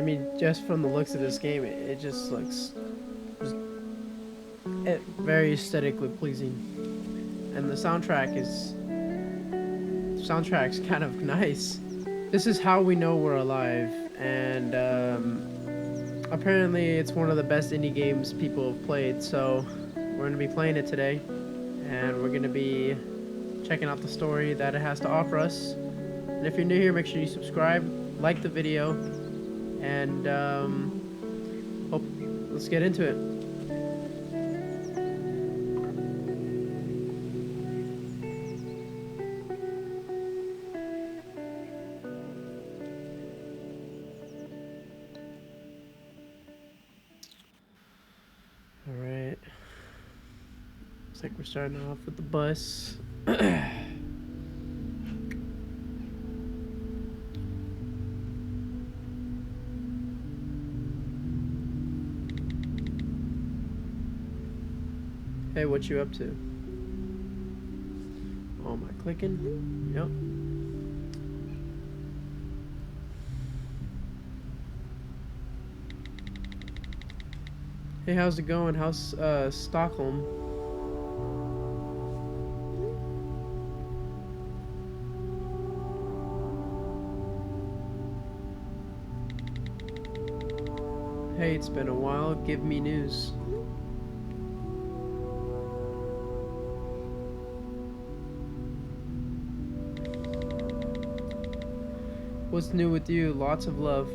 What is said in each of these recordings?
mean, just from the looks of this game, it just looks just, very aesthetically pleasing, and the soundtrack's kind of nice. This is How We Know We're Alive, and apparently it's one of the best indie games people have played. So we're gonna be playing it today, and we're gonna be checking out the story that it has to offer us. And if you're new here, make sure you subscribe, like the video, and let's get into it. All right. Looks like we're starting off with the bus. Hey, what you up to? Oh, am I clicking? Yep. Hey, how's it going? How's Stockholm? Hey, it's been a while. Give me news. What's new with you? Lots of love.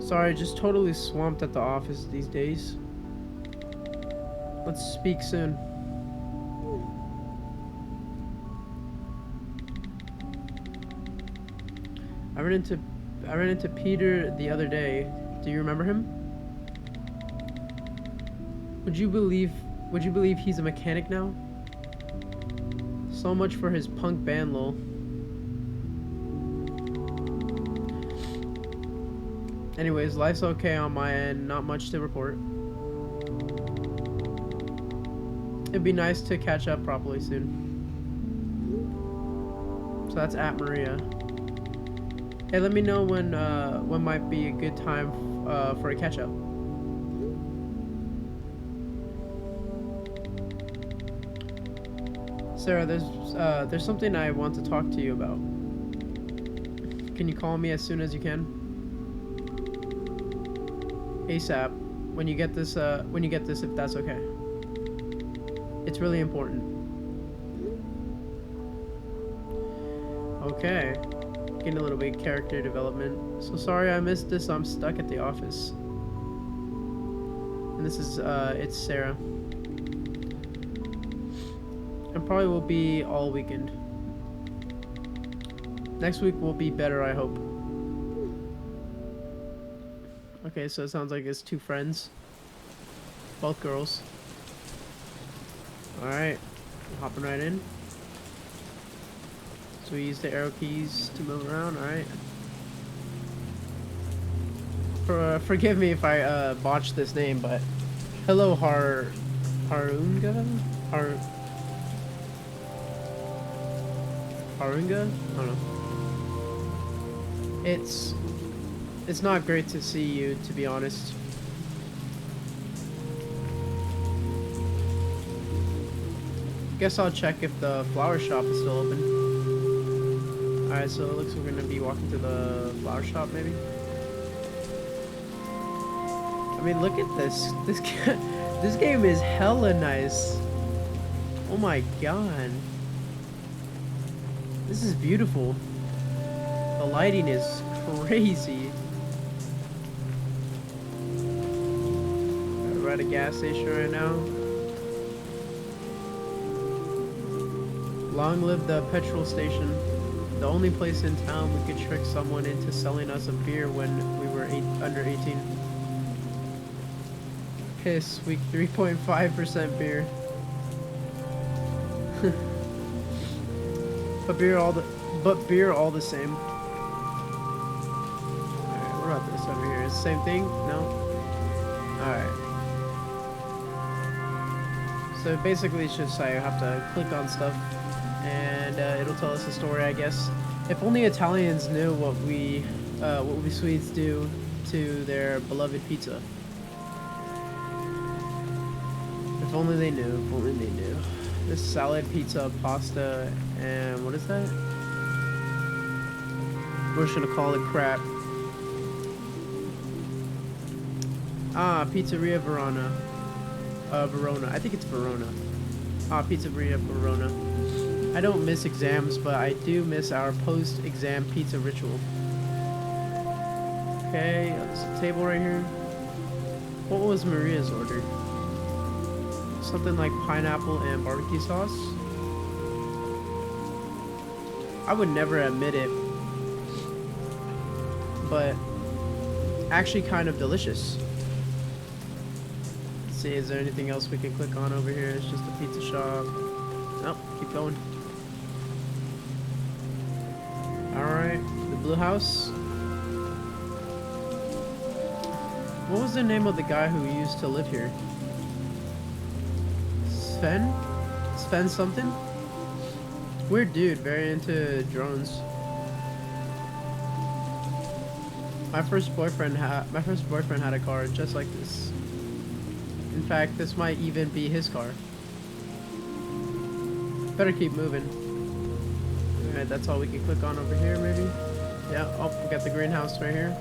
Sorry, just totally swamped at the office these days. Let's speak soon. I ran into Peter the other day. Do you remember him? Would you believe he's a mechanic now? So much for his punk band, lol. Anyways, life's okay on my end, not much to report. It'd be nice to catch up properly soon. So that's at Maria. Hey, let me know when might be a good time for a catch up. Sarah, there's something I want to talk to you about. Can you call me as soon as you can? ASAP. When you get this, if that's okay. It's really important. Okay. Getting a little bit of character development. So sorry I missed this. I'm stuck at the office. And this is it's Sarah. And probably will be all weekend. Next week will be better, I hope. Okay, so it sounds like it's two friends. Both girls. Alright. Hopping right in. So we use the arrow keys to move around, alright. Forgive me if I botched this name, but hello Harunga? Harunga? I don't know. It's not great to see you, to be honest. Guess I'll check if the flower shop is still open. Alright, so it looks like we're gonna be walking to the flower shop, maybe? I mean, look at this. This game is hella nice. Oh my god. This is beautiful. The lighting is crazy. We're at a gas station right now. Long live the petrol station. The only place in town we could trick someone into selling us a beer when we were under 18. Piss, week 3.5% beer. But beer all the same. Alright, what about this over here? Is the same thing? No? Alright. So basically it's just I have to click on stuff and it'll tell us the story, I guess. If only Italians knew what we Swedes do to their beloved pizza. If only they knew, if only they knew. This salad, pizza, pasta, and what is that? We're just gonna call it crap. Ah, Pizzeria Verona. Verona. I think it's Verona. Ah, Pizzeria Verona. I don't miss exams, but I do miss our post-exam pizza ritual. Okay, there's a table right here. What was Maria's order? Something like pineapple and barbecue sauce? I would never admit it, but actually kind of delicious. Let's see, is there anything else we can click on over here? It's just a pizza shop. Nope, keep going. Alright, the Blue House. What was the name of the guy who used to live here? Sven? Sven something? Weird dude, very into drones. My first boyfriend had a car just like this. In fact, this might even be his car. Better keep moving. Alright, that's all we can click on over here, maybe? Yeah, oh, we got the greenhouse right here.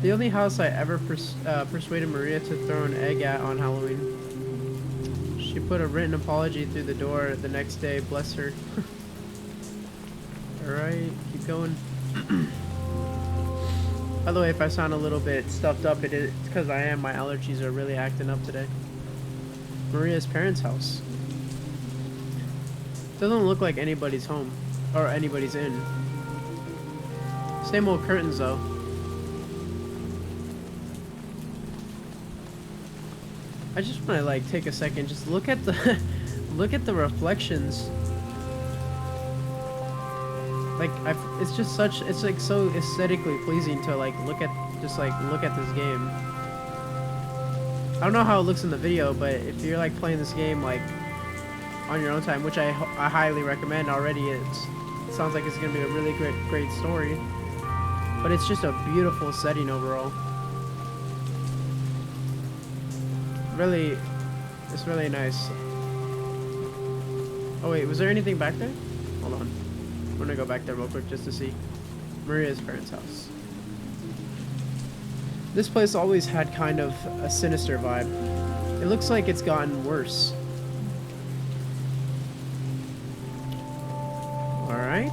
The only house I ever persuaded Maria to throw an egg at on Halloween. She put a written apology through the door the next day, bless her. Alright, keep going. By the way, if I sound a little bit stuffed up, it's because I am. My allergies are really acting up today. Maria's parents' house. Doesn't look like anybody's home. Or anybody's in. Same old curtains though. I just want to like take a second, just look at the look at the reflections. Like it's just such, it's like so aesthetically pleasing to like look at this game. I don't know how it looks in the video, but if you're like playing this game like on your own time, which I highly recommend already, it sounds like it's gonna be a really great story. But it's just a beautiful setting overall. Really, it's really nice. Oh wait, was there anything back there? Hold on. I'm gonna go back there real quick just to see. Maria's parents' house. This place always had kind of a sinister vibe. It looks like it's gotten worse. Alright.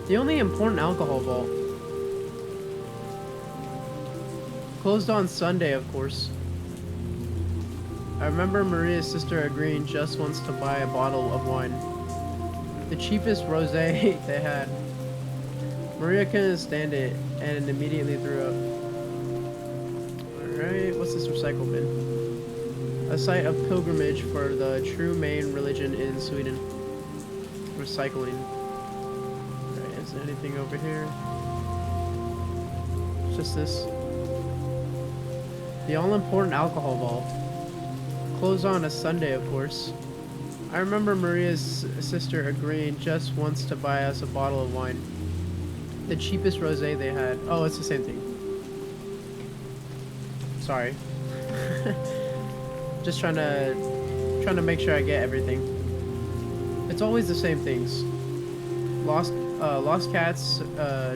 The only important alcohol vault. Closed on Sunday, of course. I remember Maria's sister agreeing just once to buy a bottle of wine. The cheapest rosé they had. Maria couldn't stand it and immediately threw up. Alright, what's this recycle bin? A site of pilgrimage for the true main religion in Sweden. Recycling. Alright, is there anything over here? It's just this. The all-important alcohol vault. Closed on a Sunday, of course. I remember Maria's sister agreeing just once to buy us a bottle of wine. The cheapest rosé they had. Oh, it's the same thing. Sorry. Just trying to make sure I get everything. It's always the same things. Lost cats,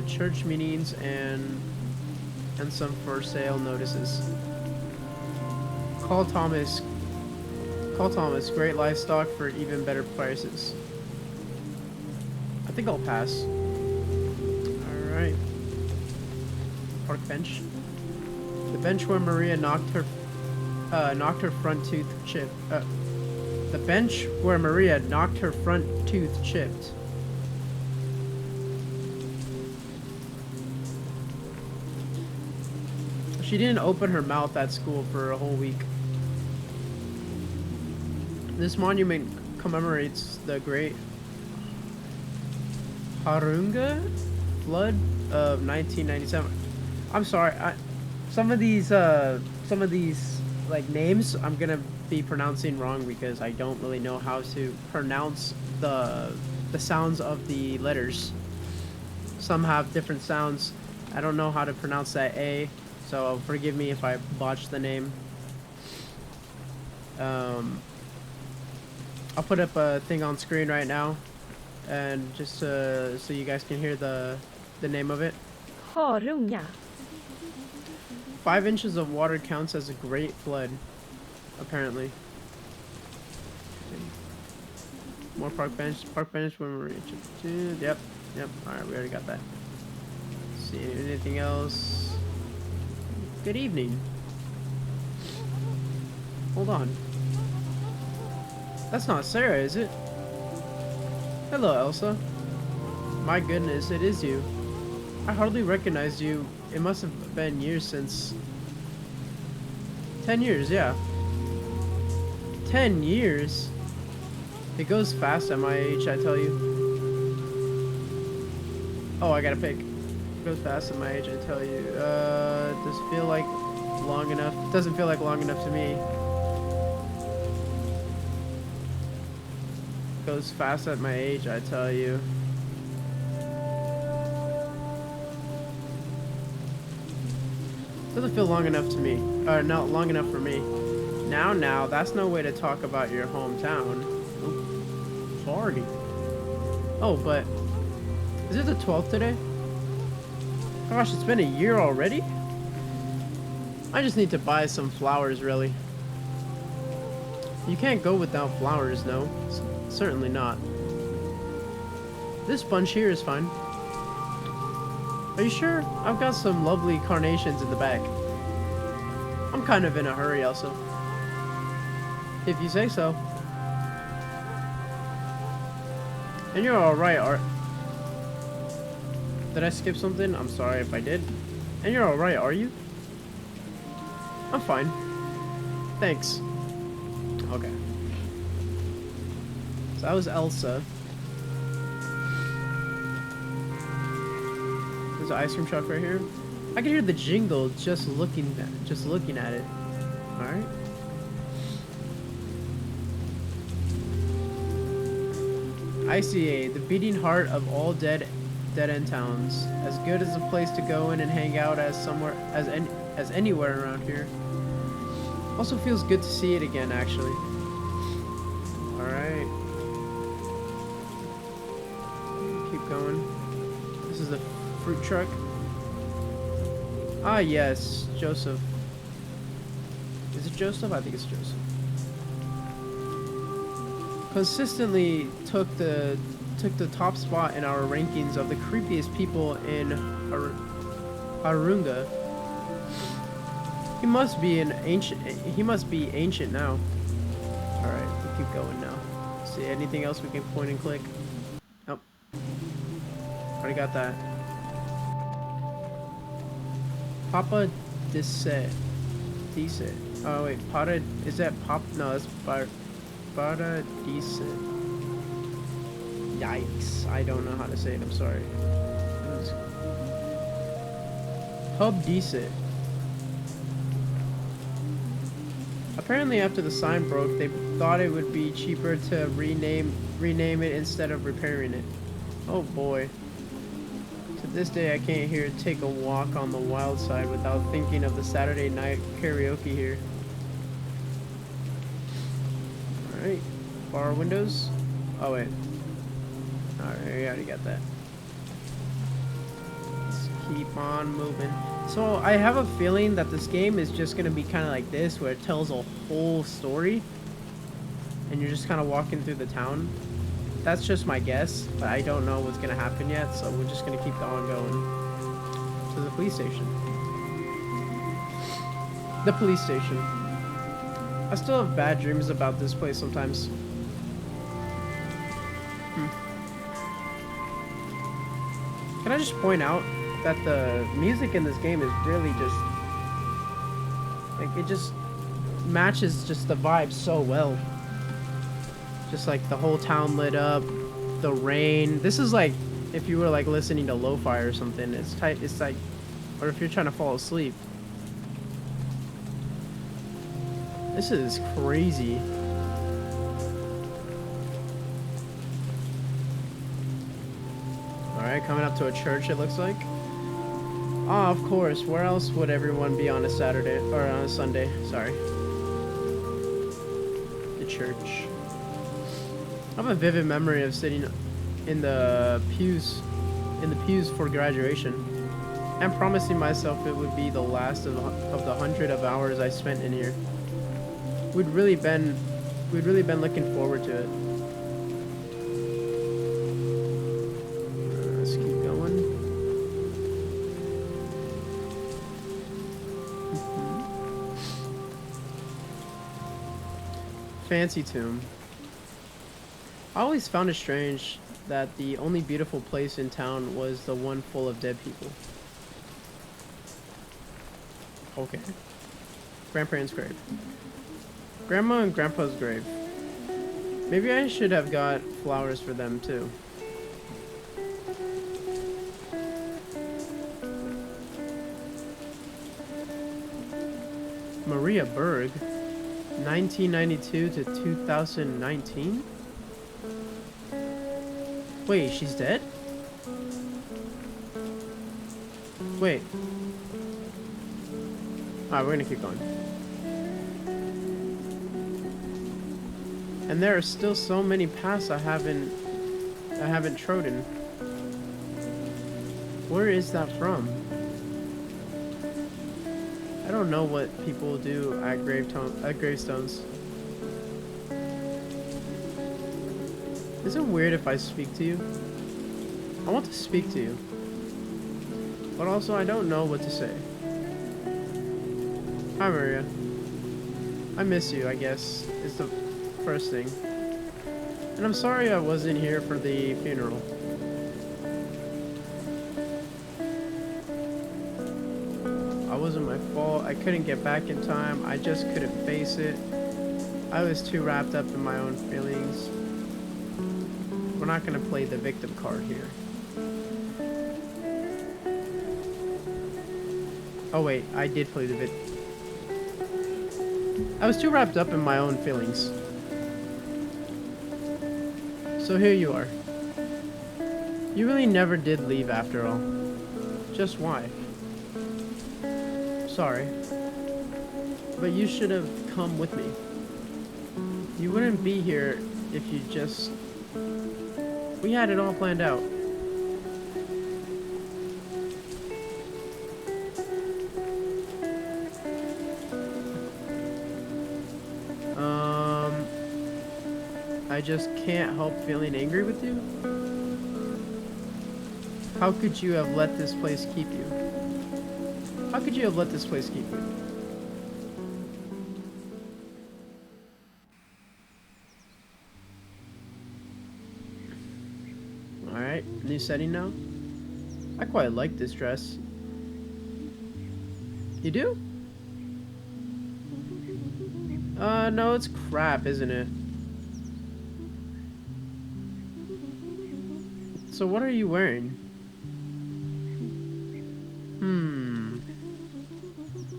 church meetings, and some for sale notices. Call Thomas. Great livestock for even better prices. I think I'll pass. Alright. Park bench. The bench where Maria knocked her front tooth chipped. The bench where Maria knocked her front tooth chipped. She didn't open her mouth at school for a whole week. This monument commemorates the Great Harunga flood of 1997. I'm sorry. Some of these like names I'm gonna be pronouncing wrong because I don't really know how to pronounce the sounds of the letters. Some have different sounds. I don't know how to pronounce that A, so forgive me if I botch the name. I'll put up a thing on screen right now, and just so you guys can hear the name of it. Harunga. 5 inches of water counts as a great flood, apparently. More park bench when we reach it. Yep. Alright, we already got that. Let's see, anything else? Good evening. Hold on. That's not Sarah, is it? Hello, Elsa. My goodness, it is you. I hardly recognized you. It must have been years since... 10 years, yeah. 10 years? It goes fast at my age, I tell you. Oh, I gotta pick. It goes fast at my age, I tell you. Does it feel like long enough? It doesn't feel like long enough to me. Goes fast at my age, I tell you. Doesn't feel long enough to me. Or not long enough for me. Now, that's no way to talk about your hometown. Oop, sorry. Oh, but is it the 12th today? Gosh, it's been a year already? I just need to buy some flowers, really. You can't go without flowers, no. Certainly not. This bunch here is fine. Are you sure? I've got some lovely carnations in the back. I'm kind of in a hurry, Elsa. If you say so. And you're alright, Did I skip something? I'm sorry if I did. And you're alright, are you? I'm fine. Thanks. Okay. So that was Elsa. There's an ice cream truck right here. I can hear the jingle just looking at it. All right. ICA, the beating heart of all dead-end towns. As good as a place to go in and hang out as anywhere around here. Also feels good to see it again, actually. All right. Keep going. This is the fruit truck. Ah, yes, Joseph. Is it Joseph? I think it's Joseph. Consistently took the top spot in our rankings of the creepiest people in Harunga. He must be ancient now. All right, we'll keep going now. See anything else we can point and click? Nope. Already got that. Papa Dice. Oh wait, Pada, is that Pop? No, that's Pada Dice. Yikes, I don't know how to say it, I'm sorry. Pub Dice. Apparently after the sign broke, they thought it would be cheaper to rename it instead of repairing it. Oh boy. To this day, I can't hear Take a Walk on the Wild Side without thinking of the Saturday night karaoke here. Alright. Bar windows? Oh, wait. Alright, I already got that. Let's keep on moving. So, I have a feeling that this game is just going to be kind of like this, where it tells a whole story. And you're just kind of walking through the town. That's just my guess, but I don't know what's going to happen yet, so we're just going to keep on going to the police station. The police station. I still have bad dreams about this place sometimes. Can I just point out that the music in this game is really just... like, it just matches just the vibe so well. Just like the whole town lit up, the rain. This is like if you were like listening to lo-fi or something. It's tight. It's like, or if you're trying to fall asleep. This is crazy. Alright, coming up to a church it looks like. Ah, of course. Where else would everyone be on a Saturday or on a Sunday? Sorry. The church. I have a vivid memory of sitting in the pews for graduation and promising myself it would be the last of the 100 of hours I spent in here. We'd really been looking forward to it. Let's keep going. Fancy tomb. I always found it strange that the only beautiful place in town was the one full of dead people. Okay. Grandparents' grave. Grandma and Grandpa's grave. Maybe I should have got flowers for them too. Maria Berg, 1992 to 2019? Wait, she's dead? Wait. Alright, we're gonna keep going. And there are still so many paths I haven't trodden. Where is that from? I don't know what people do at gravestones. Is it weird if I speak to you? I want to speak to you. But also I don't know what to say. Hi Maria. I miss you, I guess, is the first thing. And I'm sorry I wasn't here for the funeral. I wasn't my fault. I couldn't get back in time. I just couldn't face it. I was too wrapped up in my own feelings. We're not gonna play the victim card here. Oh wait, I did play the victim. I was too wrapped up in my own feelings. So here you are. You really never did leave after all. Just why? Sorry. But you should have come with me. You wouldn't be here if you just... We had it all planned out. I just can't help feeling angry with you. How could you have let this place keep you? How could you have let this place keep you? Alright, new setting now. I quite like this dress. You do? No, it's crap, isn't it? So what are you wearing?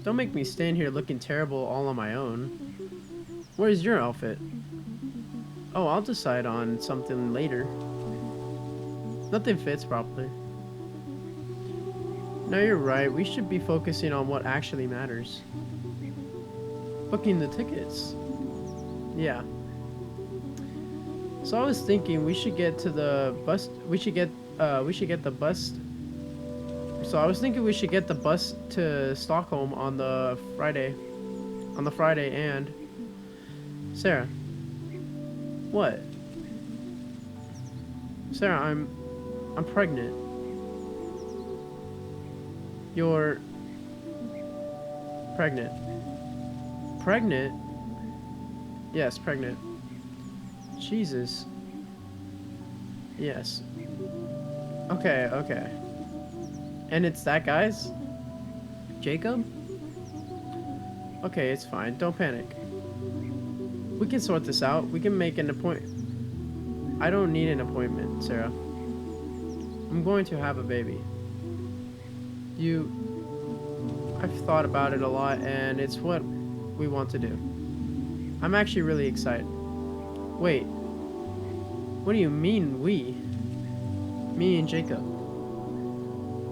Don't make me stand here looking terrible all on my own. Where's your outfit? Oh, I'll decide on something later. Nothing fits properly. No, you're right. We should be focusing on what actually matters. Booking the tickets. Yeah. So I was thinking we should get to the bus. We should get the bus. So I was thinking we should get the bus to Stockholm on the Friday. And Sarah. What? Sarah, I'm pregnant. You're pregnant. Pregnant? Yes, pregnant. Jesus. Yes. Okay. And it's that guy's? Jacob? Okay, it's fine. Don't panic. We can sort this out. We can make an appointment. I don't need an appointment, Sarah. I'm going to have a baby. I've thought about it a lot, and it's what we want to do. I'm actually really excited. Wait, what do you mean we? Me and Jacob.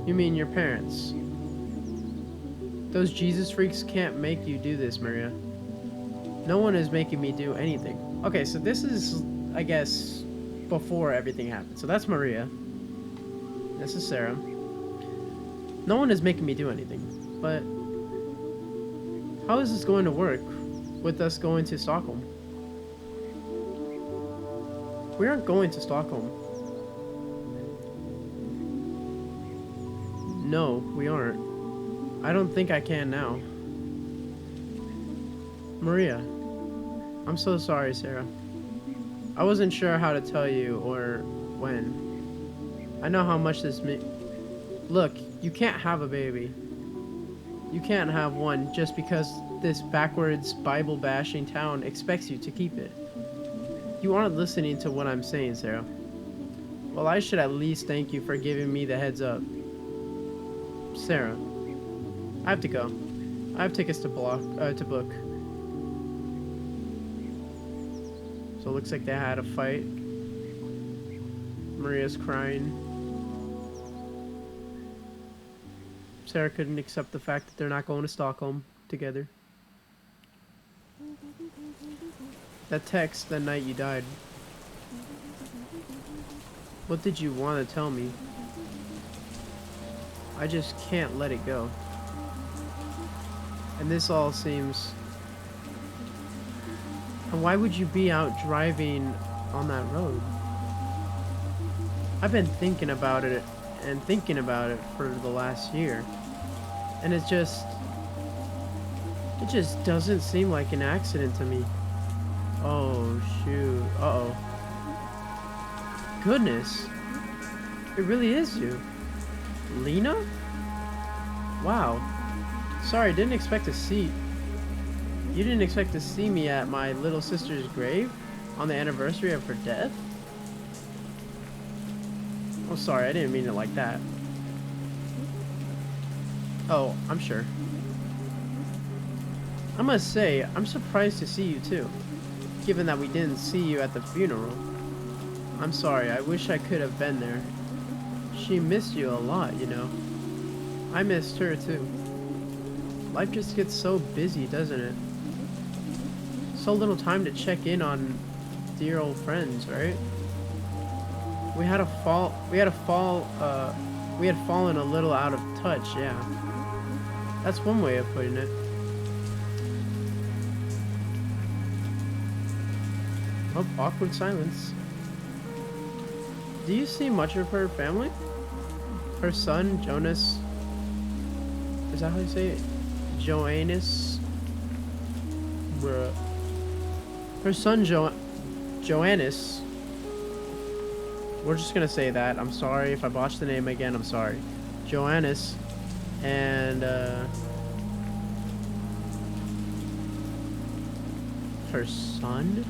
You mean your parents? Those Jesus freaks can't make you do this, Maria. No one is making me do anything. Okay, so this is, I guess, before everything happened. So that's Maria. This is Sarah. No one is making me do anything. But how is this going to work with us going to Stockholm? We aren't going to Stockholm. No, we aren't. I don't think I can now. Maria. I'm so sorry, Sarah. I wasn't sure how to tell you or when. I know how much this means. Look, you can't have a baby. You can't have one just because this backwards Bible bashing town expects you to keep it. You aren't listening to what I'm saying, Sarah. Well, I should at least thank you for giving me the heads up. Sarah, I have to go. I have tickets to book. So it looks like they had a fight. Maria's crying. Sarah couldn't accept the fact that they're not going to Stockholm together. That text the night you died. What did you want to tell me? I just can't let it go. And this all seems... And why would you be out driving on that road? I've been thinking about it and thinking about it for the last year. And it just doesn't seem like an accident to me. Oh, shoot. Uh-oh. Goodness. It really is you. Lena? Wow. Sorry, didn't expect to see... You didn't expect to see me at my little sister's grave on the anniversary of her death? Oh, sorry, I didn't mean it like that. Oh, I'm sure. I must say, I'm surprised to see you too, given that we didn't see you at the funeral. I'm sorry, I wish I could have been there. She missed you a lot, you know. I missed her too. Life just gets so busy, doesn't it? So little time to check in on dear old friends, right? We had fallen a little out of touch, yeah. That's one way of putting it. Oh, awkward silence. Do you see much of her family? Her son, Jonas... Is that how you say it? Joannes? Bruh. Her son, Joannes... We're just gonna say that. I'm sorry if I botched the name again, I'm sorry. Joannes and her son?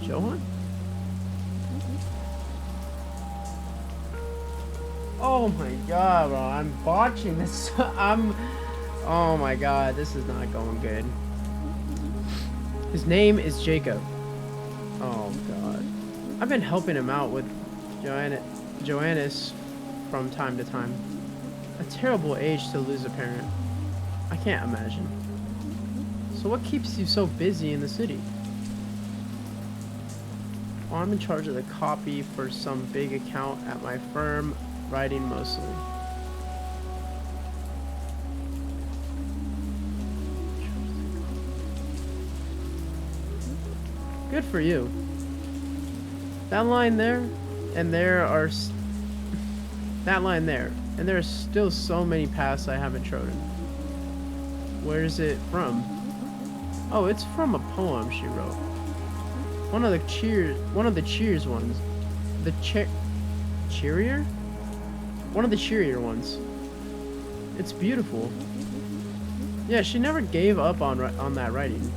Johan? Oh my god, bro, I'm botching this. Oh my god, this is not going good. His name is Jacob. Oh god. I've been helping him out with Joannes from time to time. A terrible age to lose a parent. I can't imagine. So what keeps you so busy in the city? Well, I'm in charge of the copy for some big account at my firm, writing mostly. Good for you. That line there, and there are... That line there, and there are still so many paths I haven't trodden. Where's it from? Oh, it's from a poem she wrote. One of the cheers ones. Cheerier? One of the cheerier ones. It's beautiful. Yeah, she never gave up on that writing.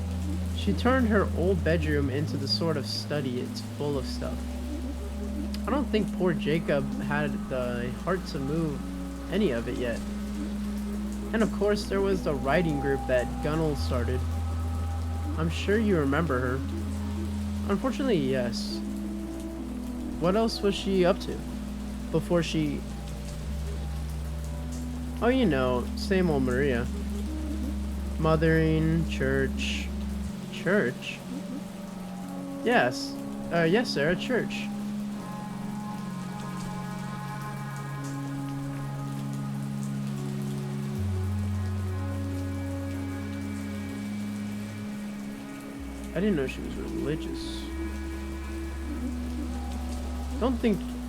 She turned her old bedroom into the sort of study. It's full of stuff. I don't think poor Jacob had the heart to move any of it yet. And of course, there was the writing group that Gunnel started. I'm sure you remember her. Unfortunately, yes. What else was she up to before she... Oh, you know, same old Maria. Mothering, church. Church? Yes. Yes, Sarah, church. I didn't know she was religious.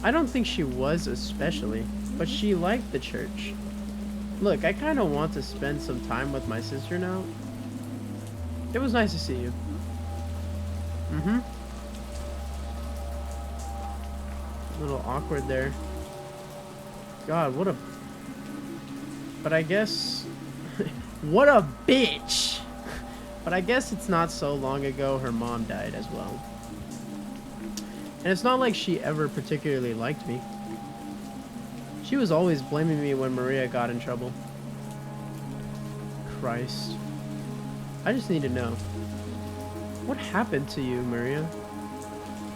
I don't think she was especially, but she liked the church. Look, I kind of want to spend some time with my sister now. It was nice to see you. Mm-hmm. A little awkward there. God, what a... But I guess... What a bitch! But I guess it's not so long ago her mom died as well. And it's not like she ever particularly liked me. She was always blaming me when Maria got in trouble. Christ. I just need to know. What happened to you, Maria?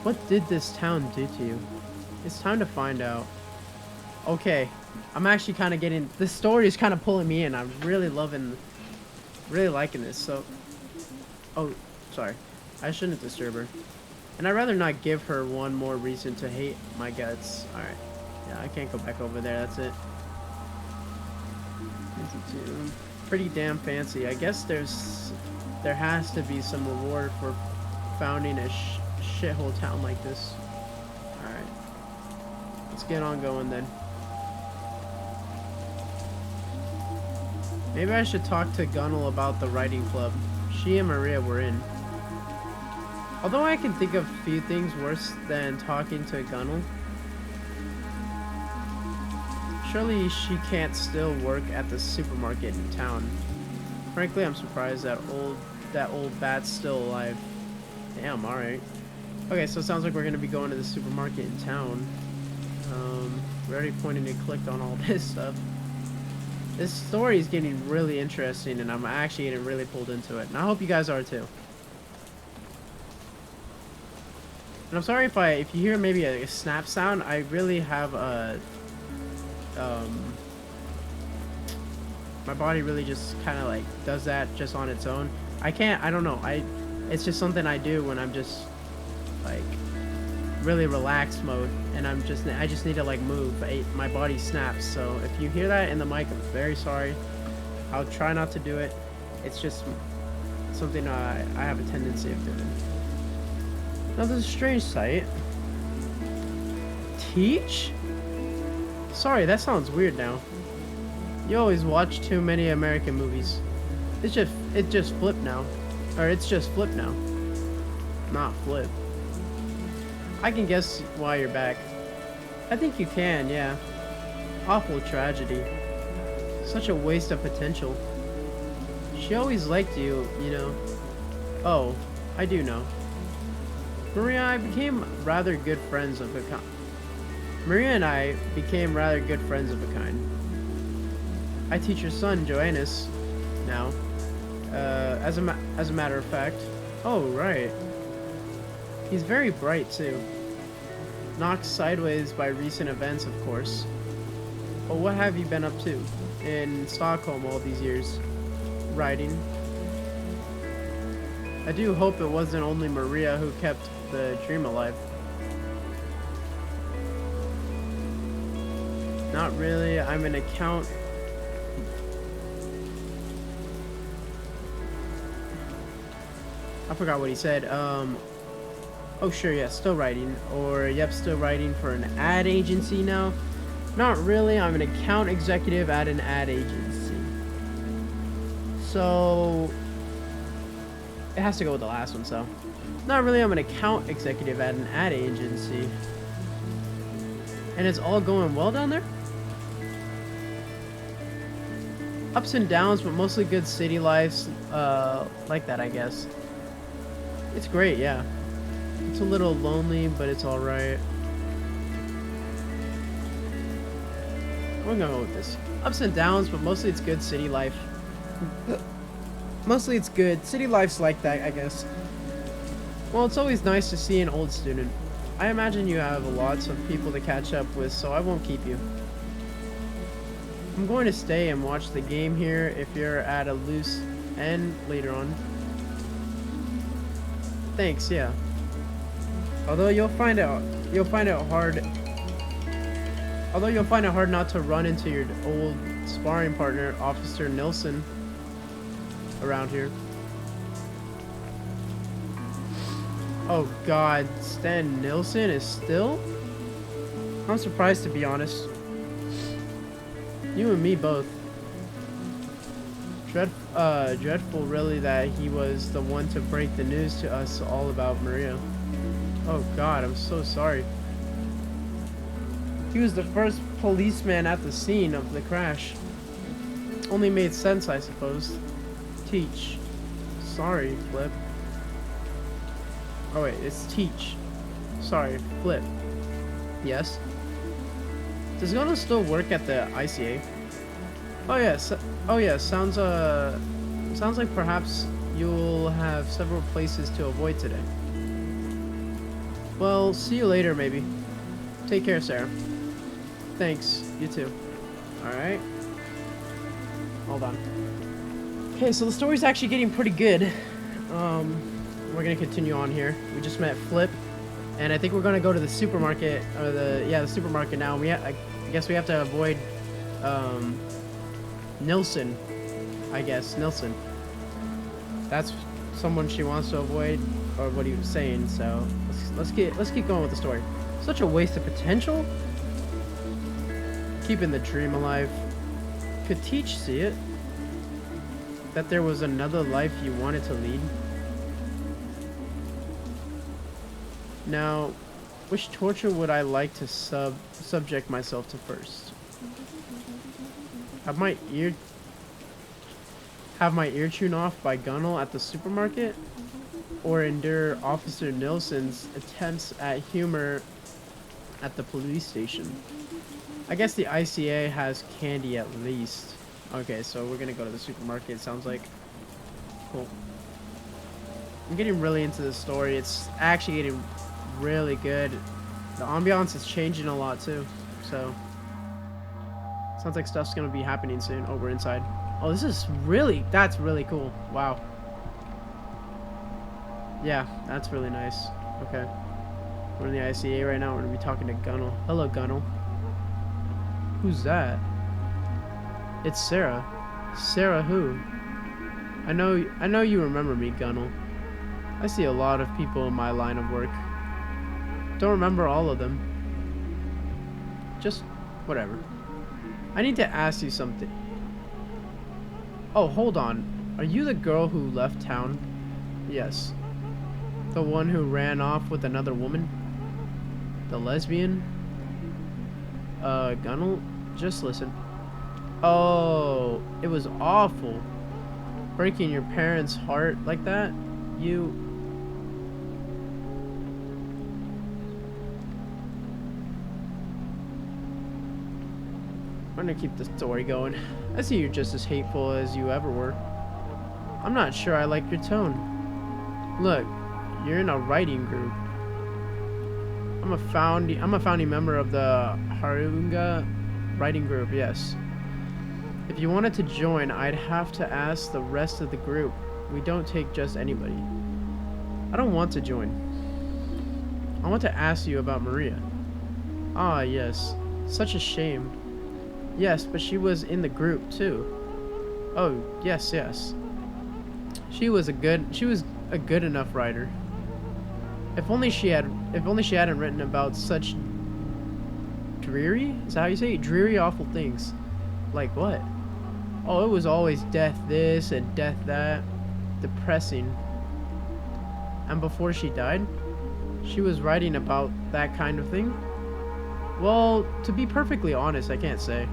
What did this town do to you? It's time to find out. Okay. I'm actually kind of getting... This story is kind of pulling me in. I'm really liking this, so... Oh, sorry. I shouldn't disturb her. And I'd rather not give her one more reason to hate my guts. Alright. Yeah, I can't go back over there. That's it. Pretty damn fancy. I guess there has to be some reward for founding a shithole town like this. Alright. Let's get on going then. Maybe I should talk to Gunnel about the writing club she and Maria were in. Although I can think of few things worse than talking to Gunnel. Surely she can't still work at the supermarket in town. Frankly, I'm surprised that old bat's still alive. Damn, alright. Okay, so it sounds like we're gonna be going to the supermarket in town. We already pointed and clicked on all this stuff. This story is getting really interesting, and I'm actually getting really pulled into it. And I hope you guys are too. And I'm sorry if you hear maybe a snap sound. I really have a my body really just kind of like does that just on its own. I don't know. It's just something I do when I'm just like really relaxed mode, and I just need to like move. My body snaps. So if you hear that in the mic, I'm very sorry. I'll try not to do it. It's just something I have a tendency of doing. Now this is a strange sight. Teach? Sorry, that sounds weird now. You always watch too many American movies. It just flipped now. Or it's just flipped now. Not flip. I can guess why you're back. I think you can, yeah. Awful tragedy. Such a waste of potential. She always liked you, you know. Oh, I do know. Maria and I became rather good friends of a kind. I teach your son, Joannes, now. As a matter of fact. Oh, right. He's very bright, too. Knocked sideways by recent events, of course. But what have you been up to in Stockholm all these years? Writing? I do hope it wasn't only Maria who kept the dream alive. Not really. I'm an account... I forgot what he said. Oh, sure, yeah, still writing. Or, yep, still writing for an ad agency now. Not really. I'm an account executive at an ad agency. So... It has to go with the last one, so... Not really. I'm an account executive at an ad agency. And it's all going well down there? Ups and downs, but mostly good city lives. Like that, I guess. It's great, yeah. It's a little lonely, but it's alright. We're gonna go with this. Ups and downs, but mostly it's good city life. Mostly it's good. City life's like that, I guess. Well, it's always nice to see an old student. I imagine you have lots of people to catch up with, so I won't keep you. I'm going to stay and watch the game here if you're at a loose end later on. Thanks, yeah. Although you'll find it hard not to run into your old sparring partner, Officer Nilsson, around here. Oh god, Stan Nilsson is still? I'm surprised, to be honest. You and me both. Dreadful really that he was the one to break the news to us all about Maria. Oh god, I'm so sorry. He was the first policeman at the scene of the crash. Only made sense, I suppose. Teach. Sorry, Flip. Oh wait, it's Teach. Sorry, Flip. Yes? Does Gunnar still work at the ICA? Oh yes. Oh yes. Sounds like perhaps you'll have several places to avoid today. Well, see you later, maybe. Take care, Sarah. Thanks. You too. All right. Hold on. Okay, so the story's actually getting pretty good. We're gonna continue on here. We just met Flip, and I think we're gonna go to the supermarket, or the supermarket now. I guess we have to avoid Nilsson. I guess Nilsson. That's someone she wants to avoid, or what he was saying. So let's keep going with the story. Such a waste of potential. Keeping the dream alive. Could Teach see it? That there was another life you wanted to lead? Now, which torture would I like to subject myself to first? Have my ear tuned off by Gunnel at the supermarket? Or endure Officer Nilsson's attempts at humor at the police station? I guess the ICA has candy at least. Okay, so we're gonna go to the supermarket, it sounds like. Cool. I'm getting really into the story. It's actually getting really good. The ambiance is changing a lot too. So sounds like stuff's gonna be happening soon. Oh, we're inside. Oh, that's really cool. Wow. Yeah, that's really nice. Okay. We're in the ICA right now. We're gonna be talking to Gunnel. Hello, Gunnel. Who's that? It's Sarah. Sarah who? I know you remember me, Gunnel. I see a lot of people in my line of work. Don't remember all of them. Just whatever. I need to ask you something. Oh, hold on. Are you the girl who left town? Yes. The one who ran off with another woman? The lesbian? Gunnel, just listen. Oh, it was awful. Breaking your parents' heart like that? I'm gonna keep the story going. I see you're just as hateful as you ever were. I'm not sure I like your tone. Look, you're in a writing group. I'm a founding member of the Harunga writing group, yes. If you wanted to join, I'd have to ask the rest of the group. We don't take just anybody. I don't want to join. I want to ask you about Maria. Ah, yes. Such a shame. Yes, but she was in the group too. Oh, yes. She was a good enough writer. If only she hadn't written about such dreary, is that how you say it? Dreary, awful things. Like what? Oh, it was always death this and death that. Depressing. And before she died, she was writing about that kind of thing? Well, to be perfectly honest, I can't say.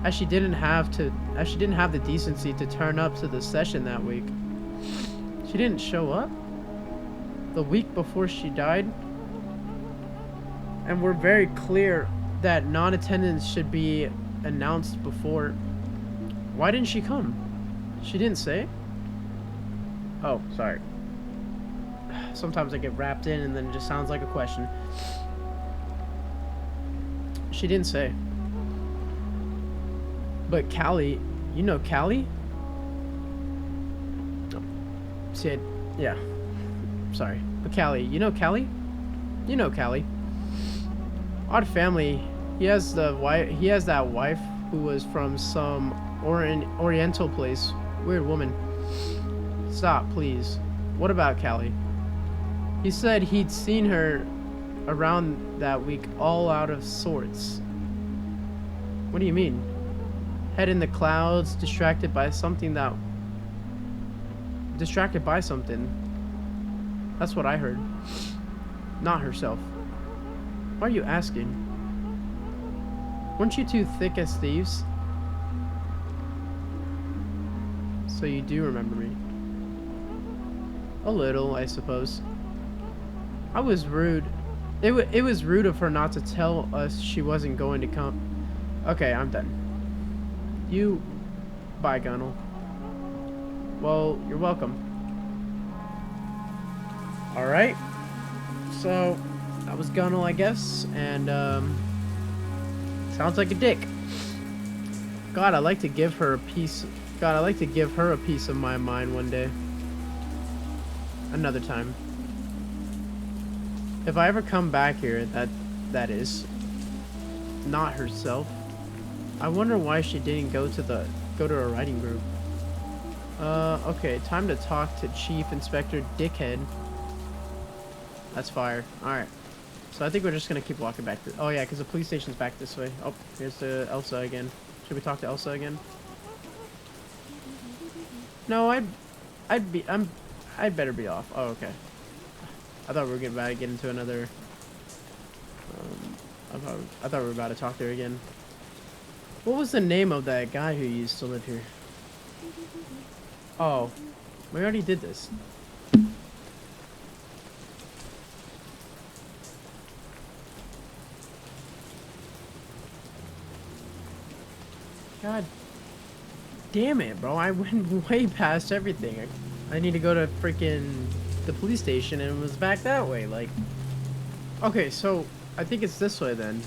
As she didn't have the decency to turn up to the session that week. She didn't show up? The week before she died? And we're very clear that non-attendance should be announced before. Why didn't she come? She didn't say? Oh, sorry. Sometimes I get wrapped in and then it just sounds like a question. She didn't say. But Callie, you know Callie? Said, yeah. Sorry. But Callie, you know Callie? You know Callie. Odd family. He has that wife who was from some oriental place. Weird woman. Stop, please. What about Callie? He said he'd seen her around that week all out of sorts. What do you mean? Head in the clouds, distracted by something. That's what I heard. Not herself. Why are you asking? Weren't you two thick as thieves? So you do remember me. A little, I suppose. I was rude. It was rude of her not to tell us she wasn't going to come. Okay, I'm done. Bye, Gunnel. Well, you're welcome. Alright. So, that was Gunnel, I guess. And, sounds like a dick. God, I'd like to give her a piece. God, I'd like to give her a piece of my mind one day. Another time. If I ever come back here, that is. Not herself. I wonder why she didn't go to a writing group. Okay, time to talk to Chief Inspector Dickhead. That's fire. Alright. So I think we're just gonna keep walking back. Oh yeah, because the police station's back this way. Oh, here's the Elsa again. Should we talk to Elsa again? No, I'd better be off. Oh, okay. I thought we were about to get into another. I thought we were about to talk to her again. What was the name of that guy who used to live here? Oh, we already did this. God damn it, bro. I went way past everything. I need to go to freaking the police station and it was back that way. Like, okay, so I think it's this way then.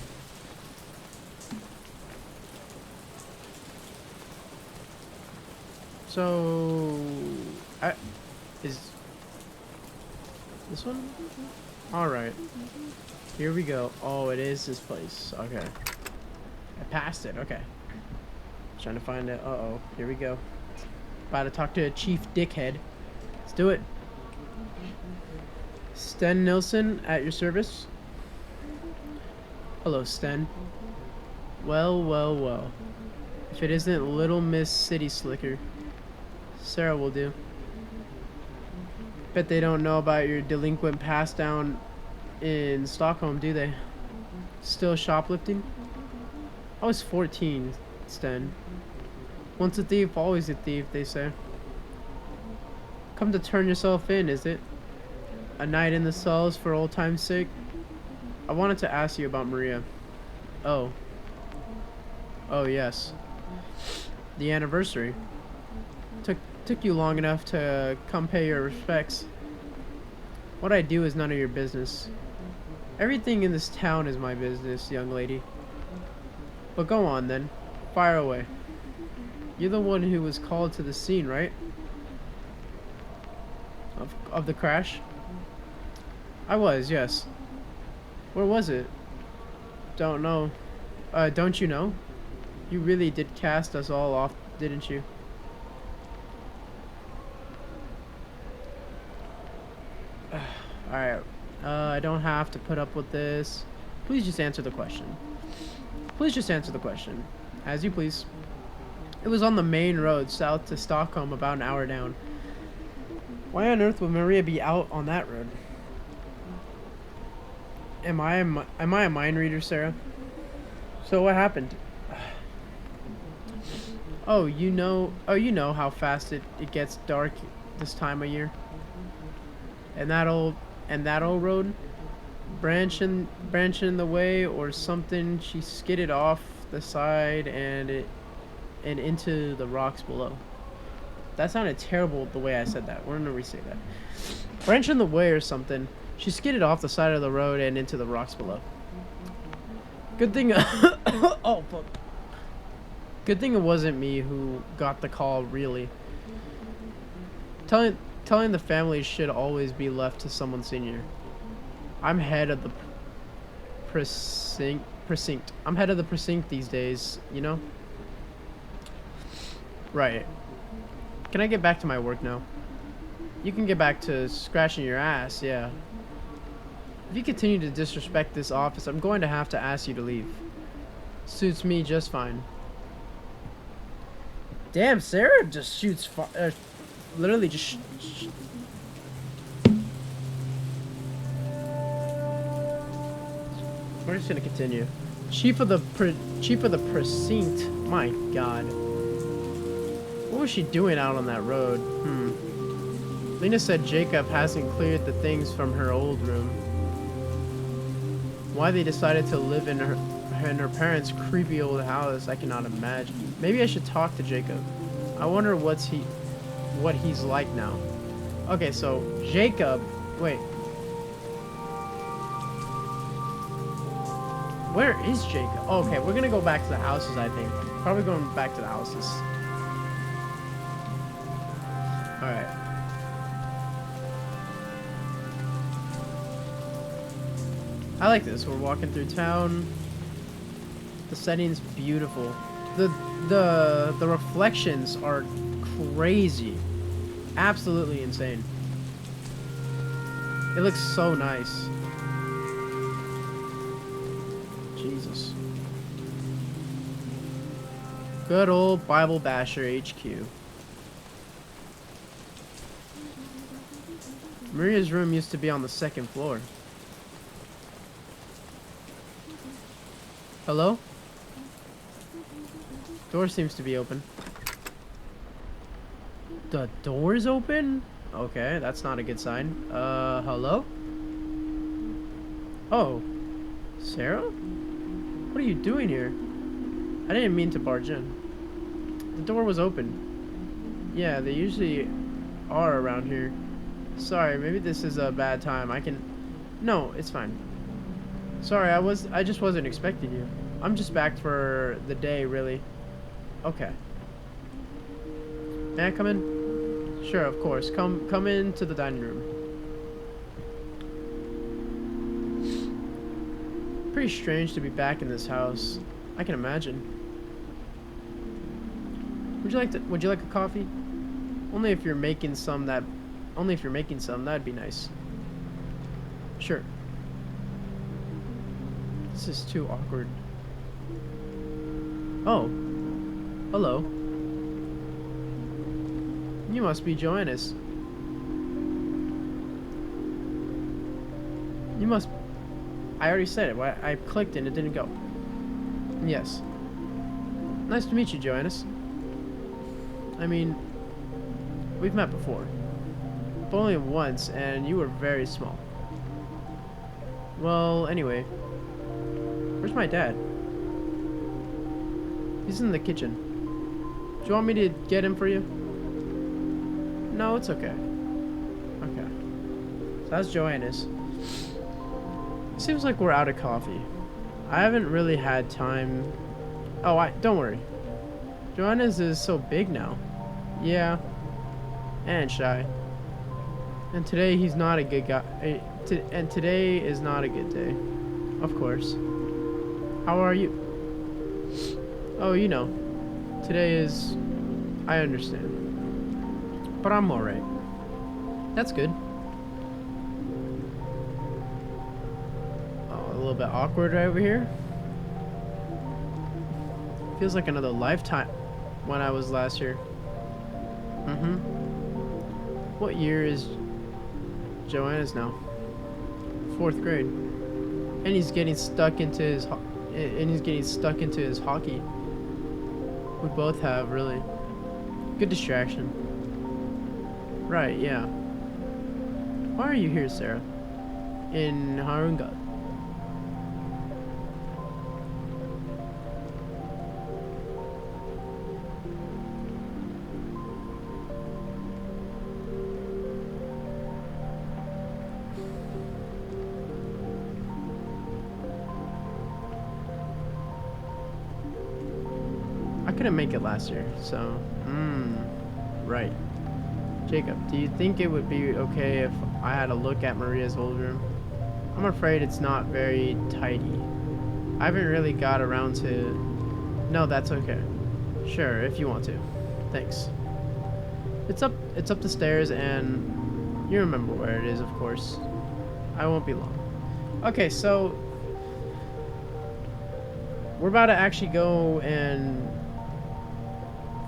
So, is this one? Alright. Here we go. Oh, it is this place. Okay. I passed it. Okay. Trying to find it. Uh-oh. Here we go. About to talk to a Chief Dickhead. Let's do it. Sten Nilsson at your service. Hello, Sten. Well, well, well. If it isn't Little Miss City Slicker, Sarah will do. Bet they don't know about your delinquent pass down in Stockholm, do they? Still shoplifting? I was 14, Sten. Once a thief, always a thief, they say. Come to turn yourself in, is it? A night in the cells for old time's sake? I wanted to ask you about Maria. Oh. Oh, yes. The anniversary. Took you long enough to come pay your respects. What I do is none of your business. Everything in this town is my business, young lady. But go on then. Fire away. You're the one who was called to the scene, right? Of the crash? I was, yes. Where was it? Don't know. Don't you know? You really did cast us all off, didn't you? Alright. I don't have to put up with this. Please just answer the question. Please just answer the question. As you please. It was on the main road south to Stockholm, about an hour down. Why on earth would Maria be out on that road? Am I a mind reader, Sarah? So what happened? Oh, you know how fast it gets dark this time of year. And that old road, branching the way or something, she skidded off the side and into the rocks below. That sounded terrible the way I said that. We're gonna re-say that. Branch in the way or something. She skidded off the side of the road and into the rocks below. Good thing. Oh fuck. Good thing it wasn't me who got the call. Really. Telling the family should always be left to someone senior. I'm head of the precinct. I'm head of the precinct these days, you know? Right. Can I get back to my work now? You can get back to scratching your ass, yeah. If you continue to disrespect this office, I'm going to have to ask you to leave. Suits me just fine. Damn, Sarah just shoots literally just we're just gonna continue. Chief of the precinct. My God. What was she doing out on that road? Lena said Jacob hasn't cleared the things from her old room. Why they decided to live in her parents' creepy old house, I cannot imagine. Maybe I should talk to Jacob. I wonder what he's like now. Okay, so Jacob, wait. Where is Jacob? Oh, okay, we're gonna go back to the houses, I think. Probably going back to the houses. Alright. I like this. We're walking through town. The setting's beautiful. The reflections are crazy. Absolutely insane. It looks so nice. Jesus. Good old Bible Basher HQ. Maria's room used to be on the second floor. Hello? Door seems to be open. The door's open? Okay, that's not a good sign. Hello? Oh. Sarah? What are you doing here? I didn't mean to barge in. The door was open. Yeah, they usually are around here. Sorry, maybe this is a bad time. No, it's fine. Sorry, I just wasn't expecting you. I'm just back for the day, really. Okay. May I come in? Sure, of course. Come into the dining room. Pretty strange to be back in this house. I can imagine. Would you like a coffee? Only if you're making some, that'd be nice. Sure. This is too awkward. Oh. Hello. You must be Joannis. I already said it. I clicked and it didn't go. Yes. Nice to meet you, Joannis. I mean, we've met before. But only once, and you were very small. Well, anyway. Where's my dad? He's in the kitchen. Do you want me to get him for you? No, it's okay. Okay. So that's Joannis. Seems like we're out of coffee. I haven't really had time. Oh, don't worry. Joannis is so big now. Yeah. And shy. And today he's not a good guy. And today is not a good day. Of course. How are you? Oh, you know. Today is... I understand. But I'm alright. That's good. Oh, a little bit awkward right over here. Feels like another lifetime when I was last here. What year is Joanna's now? 4th grade. And he's getting stuck into his hockey. We both have, really. Good distraction. Right, yeah. Why are you here, Sarah? In Harunga. couldn't make it last year, so... Right. Jacob, do you think it would be okay if I had a look at Maria's old room? I'm afraid it's not very tidy. I haven't really got around to... No, that's okay. Sure, if you want to. Thanks. It's up the stairs, and you remember where it is, of course. I won't be long. Okay, so we're about to actually go and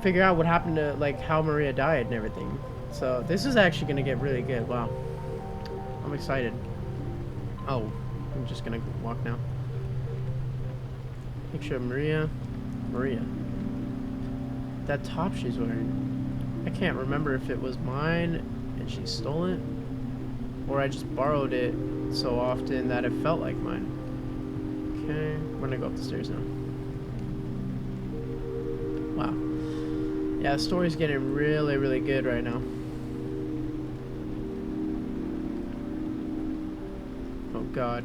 figure out what happened to, like, how Maria died and everything. So this is actually gonna get really good. Wow, I'm excited. Oh, I'm just gonna walk now. Picture of Maria. That top she's wearing. I can't remember if it was mine and she stole it, or I just borrowed it so often that it felt like mine. Okay, we're gonna go up the stairs now. Wow. Yeah, the story's getting really, really good right now. Oh god.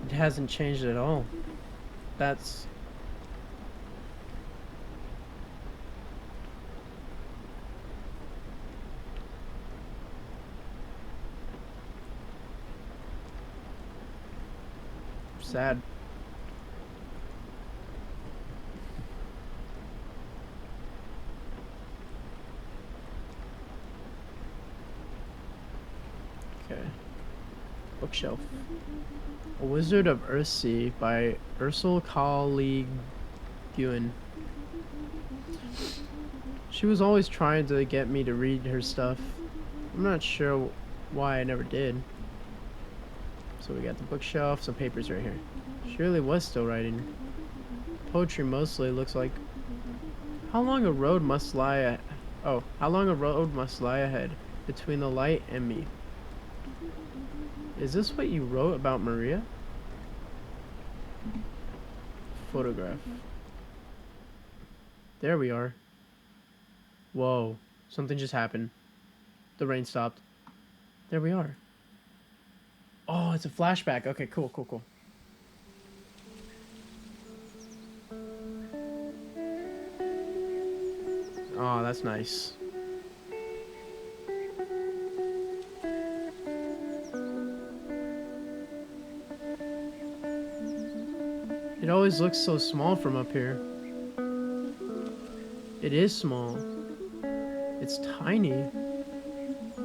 It hasn't changed at all. That's... sad. Okay. Bookshelf. A Wizard of Earthsea by Ursula K. Le Guin. She was always trying to get me to read her stuff. I'm not sure why I never did. So we got the bookshelf, some papers right here. She really was still writing. Poetry mostly, looks like. How long a road must lie how long a road must lie ahead between the light and me. Is this what you wrote about Maria? Photograph. There we are. Whoa, something just happened. The rain stopped. There we are. Oh, it's a flashback. Okay, cool. Oh, that's nice. It always looks so small from up here. It is small. It's tiny.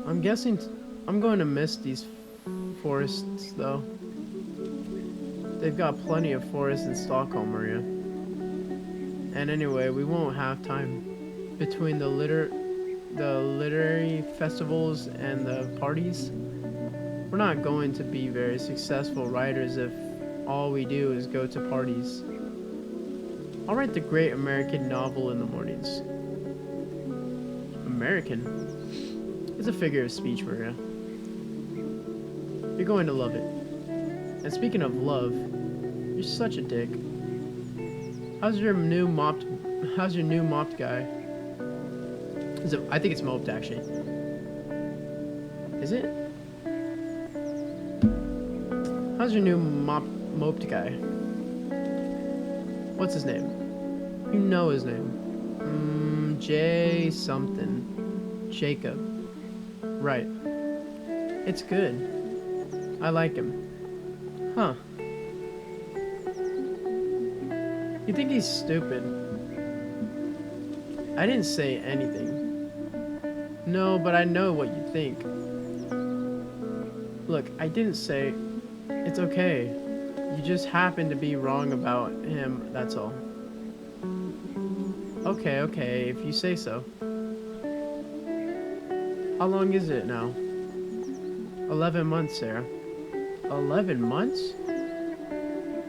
I'm guessing I'm going to miss these forests, though. They've got plenty of forests in Stockholm, Maria. And anyway, we won't have time. Between the literary festivals and the parties, we're not going to be very successful writers if all we do is go to parties. I'll write the great American novel in the mornings. American? It's a figure of speech, Maria. You're going to love it. And speaking of love, you're such a dick. How's your new mopped guy? Is it, I think it's moped, actually. Is it? How's your new moped guy? What's his name? You know his name. J something. Jacob. Right. It's good. I like him. Huh. You think he's stupid? I didn't say anything. No, but I know what you think. Look, I didn't say... It's okay. You just happen to be wrong about him, that's all. Okay, if you say so. How long is it now? 11 months, Sarah. 11 months?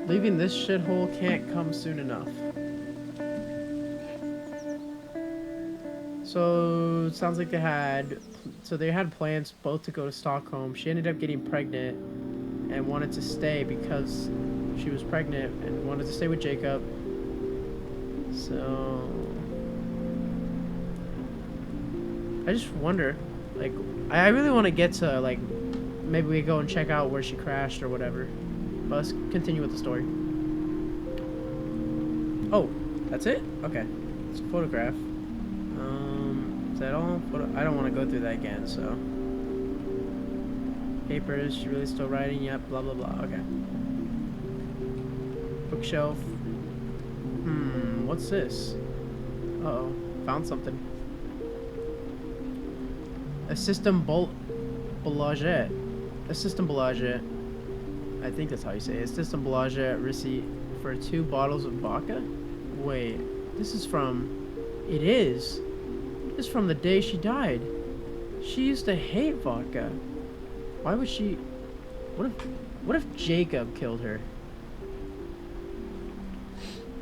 Leaving this shithole can't come soon enough. So, it sounds like they had plans both to go to Stockholm. She ended up getting pregnant and wanted to stay because she was pregnant and wanted to stay with Jacob. So, I just wonder, like, I really want to get to, like, maybe we go and check out where she crashed or whatever. But let's continue with the story. Oh, That's it? Okay. It's a photograph. Is that all? I don't want to go through that again, so. Papers, she really still writing? Yep, blah, blah, blah. Okay. Bookshelf. What's this? Uh-oh. Found something. A system boulanger. A system boulanger. I think that's how you say it. A system boulanger receipt for 2 bottles of vodka? Wait, this is from... It is. This is from the day she died. She used to hate vodka. Why would she... What if Jacob killed her?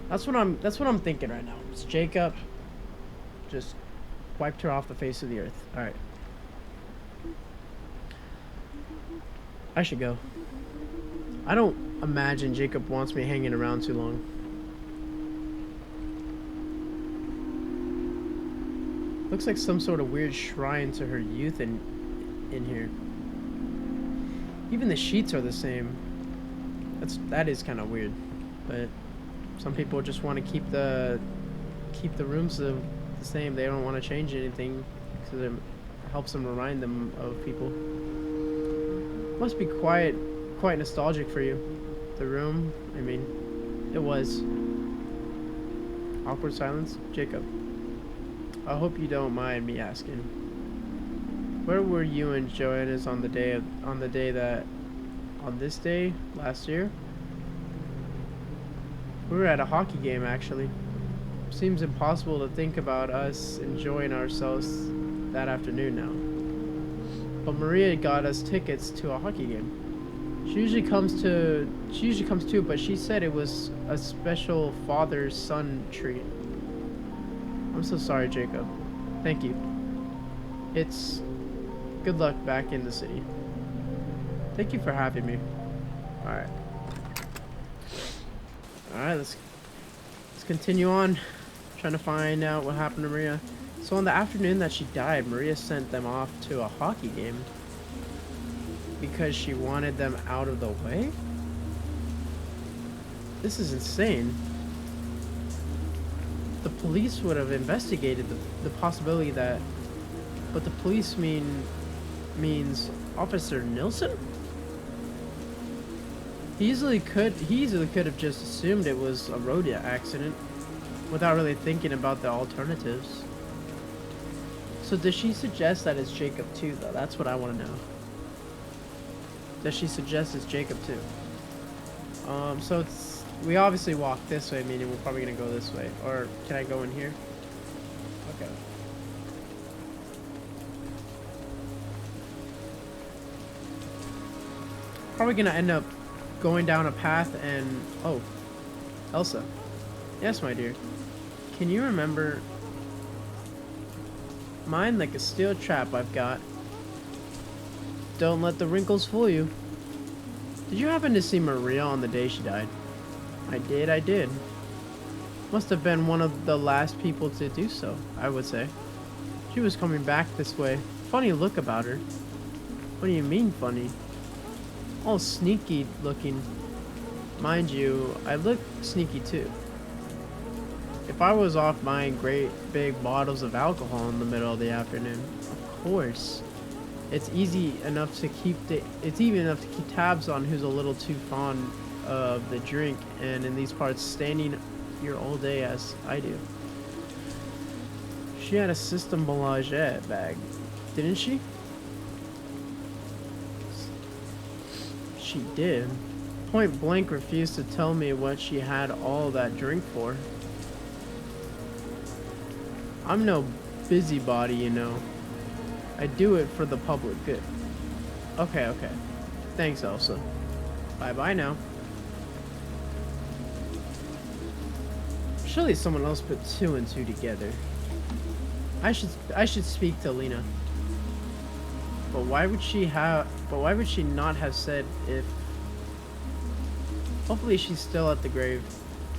That's what I'm thinking right now. It's Jacob just wiped her off the face of the earth. Alright. I should go. I don't imagine Jacob wants me hanging around too long. Looks like some sort of weird shrine to her youth in here. Even the sheets are the same. That is kind of weird, but some people just want to keep the rooms the same. They don't want to change anything because it helps them remind them of people. Must be quite nostalgic for you. The room, I mean, it was. Awkward silence. Jacob, I hope you don't mind me asking. Where were you and Joanna's on this day last year? We were at a hockey game, actually. Seems impossible to think about us enjoying ourselves that afternoon now. But Maria got us tickets to a hockey game. She usually comes too, but she said it was a special father-son treat. I'm so sorry, Jacob. Thank you. It's good luck back in the city. Thank you for having me. Alright. Alright, let's continue on. Trying to find out what happened to Maria. So on the afternoon that she died, Maria sent them off to a hockey game because she wanted them out of the way? This is insane. The police would have investigated the possibility that... But the police means Officer Nilsson? He easily could have just assumed it was a road accident without really thinking about the alternatives. So does she suggest that it's Jacob too, though? That's what I want to know. Does she suggest it's Jacob too? So we obviously walk this way, meaning we're probably gonna go this way. Or can I go in here? Okay. Probably gonna end up going down a path and... Oh, Elsa. Yes, my dear. Can you remember... Mine like a steel trap I've got. Don't let the wrinkles fool you. Did you happen to see Maria on the day she died? I did. Must have been one of the last people to do so, I would say. She was coming back this way. Funny look about her. What do you mean funny? All sneaky looking. Mind you, I look sneaky too. If I was off buying great big bottles of alcohol in the middle of the afternoon, of course. It's easy enough to keep tabs on who's a little too fond of the drink, and in these parts standing here all day as I do. She had a System Boulanger bag, didn't she? She did. Point blank refused to tell me what she had all that drink for. I'm no busybody, you know. I do it for the public good. Okay. Thanks, Elsa. Bye-bye now. Surely someone else put 2 and 2 together. I should speak to Lena. But why would she not have said if... Hopefully she's still at the grave.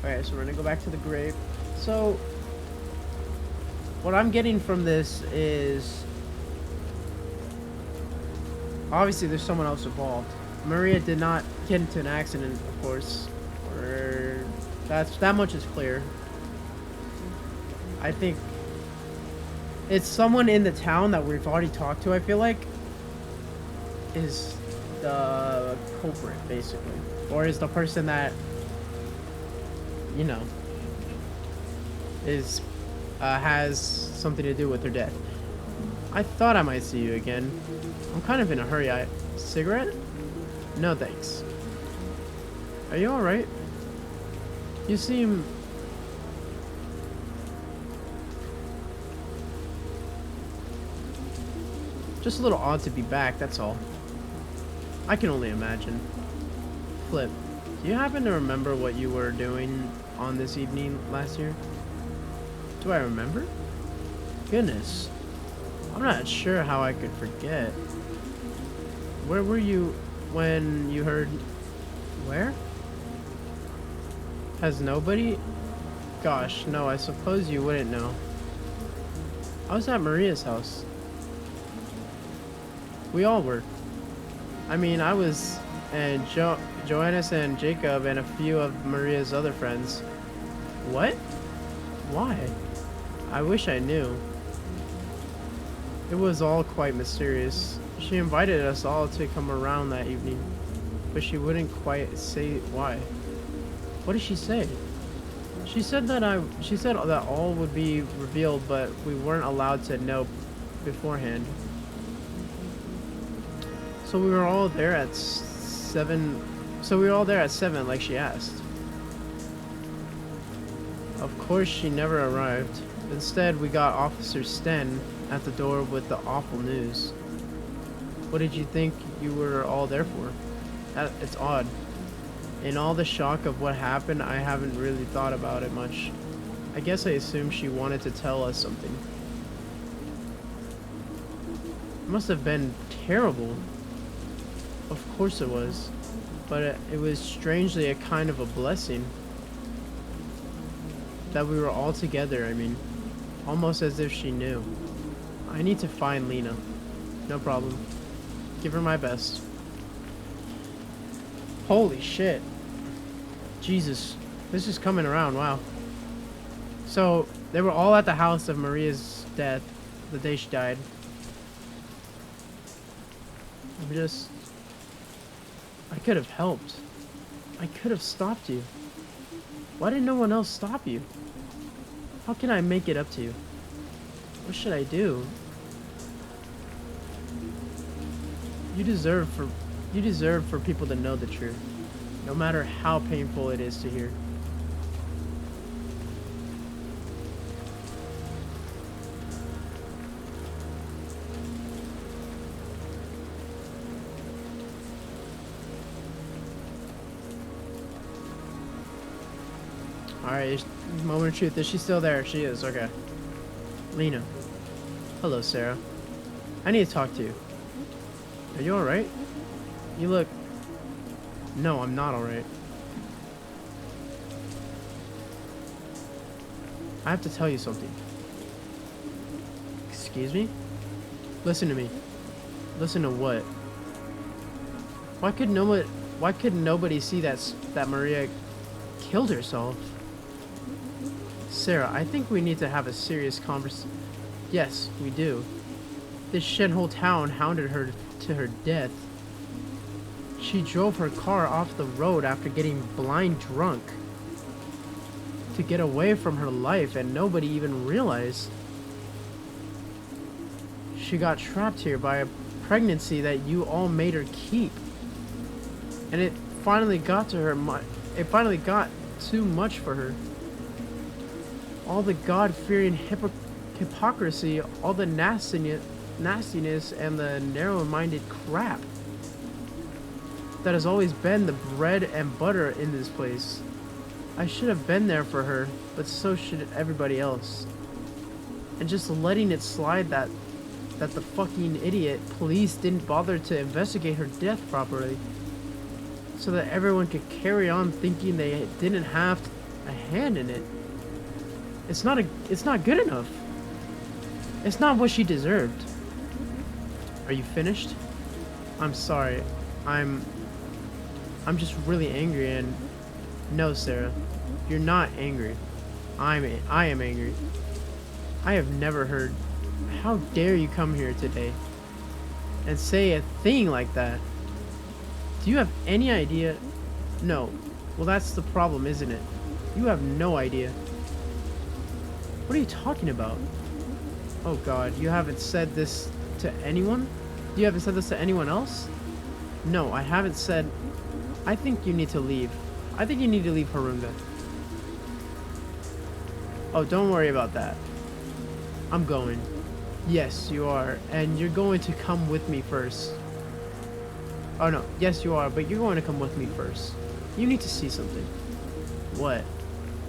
Alright, so we're gonna go back to the grave. So what I'm getting from this is obviously there's someone else involved. Maria did not get into an accident, of course. Or that much is clear. I think it's someone in the town that we've already talked to, I feel like, is the culprit, basically. Or is the person that, you know, is, has something to do with her death. I thought I might see you again. I'm kind of in a hurry. Cigarette? No thanks. Are you alright? You seem... just a little odd to be back, that's all. I can only imagine. Flip, do you happen to remember what you were doing on this evening last year? Do I remember? Goodness. I'm not sure how I could forget. Where were you when you heard... Where? Has nobody? Gosh, no, I suppose you wouldn't know. I was at Maria's house. We all were. I mean, I was, and Johannes and Jacob and a few of Maria's other friends. What? Why? I wish I knew. It was all quite mysterious. She invited us all to come around that evening, but she wouldn't quite say why. What did she say? She said that all would be revealed, but we weren't allowed to know beforehand. So we were all there at 7. So we were all there at 7, like she asked. Of course, she never arrived. Instead, we got Officer Sten at the door with the awful news. What did you think you were all there for? It's odd. In all the shock of what happened, I haven't really thought about it much. I guess I assumed she wanted to tell us something. It must have been terrible. Of course it was. But it was strangely a kind of a blessing. That we were all together, I mean. Almost as if she knew. I need to find Lena. No problem. Give her my best. Holy shit. Jesus. This is coming around, wow. So, they were all at the house of Maria's death, the day she died. I could have helped. I could have stopped you. Why did no one else stop you? How can I make it up to you? What should I do? You deserve for people to know the truth, no matter how painful it is to hear. Alright, moment of truth. Is she still there? She is, okay. Lena. Hello, Sarah. I need to talk to you. Are you alright? You look... No, I'm not alright. I have to tell you something. Excuse me? Listen to me. Listen to what? Why could nobody see that Maria killed herself? Sarah, I think we need to have a serious conversation. Yes, we do. This shithole town hounded her to her death. She drove her car off the road after getting blind drunk to get away from her life, and nobody even realized. She got trapped here by a pregnancy that you all made her keep. And it finally got to her. It finally got too much for her. All the God-fearing hypocrisy, all the nastiness, and the narrow-minded crap that has always been the bread and butter in this place. I should have been there for her, but so should everybody else. And just letting it slide that the fucking idiot police didn't bother to investigate her death properly, so that everyone could carry on thinking they didn't have a hand in it. It's not good enough. It's not what she deserved. Are you finished? I'm sorry. I'm just really angry, and no, Sarah, you're not angry. I am angry. I have never heard. How dare you come here today and say a thing like that? Do you have any idea? No. Well, that's the problem, isn't it? You have no idea. What are you talking about? Oh God, you haven't said this to anyone? You haven't said this to anyone else? No, I haven't said... I think you need to leave. I think you need to leave Harunga. Oh, don't worry about that. I'm going. Yes, you are. And you're going to come with me first. Oh no, yes you are, but you're going to come with me first. You need to see something. What?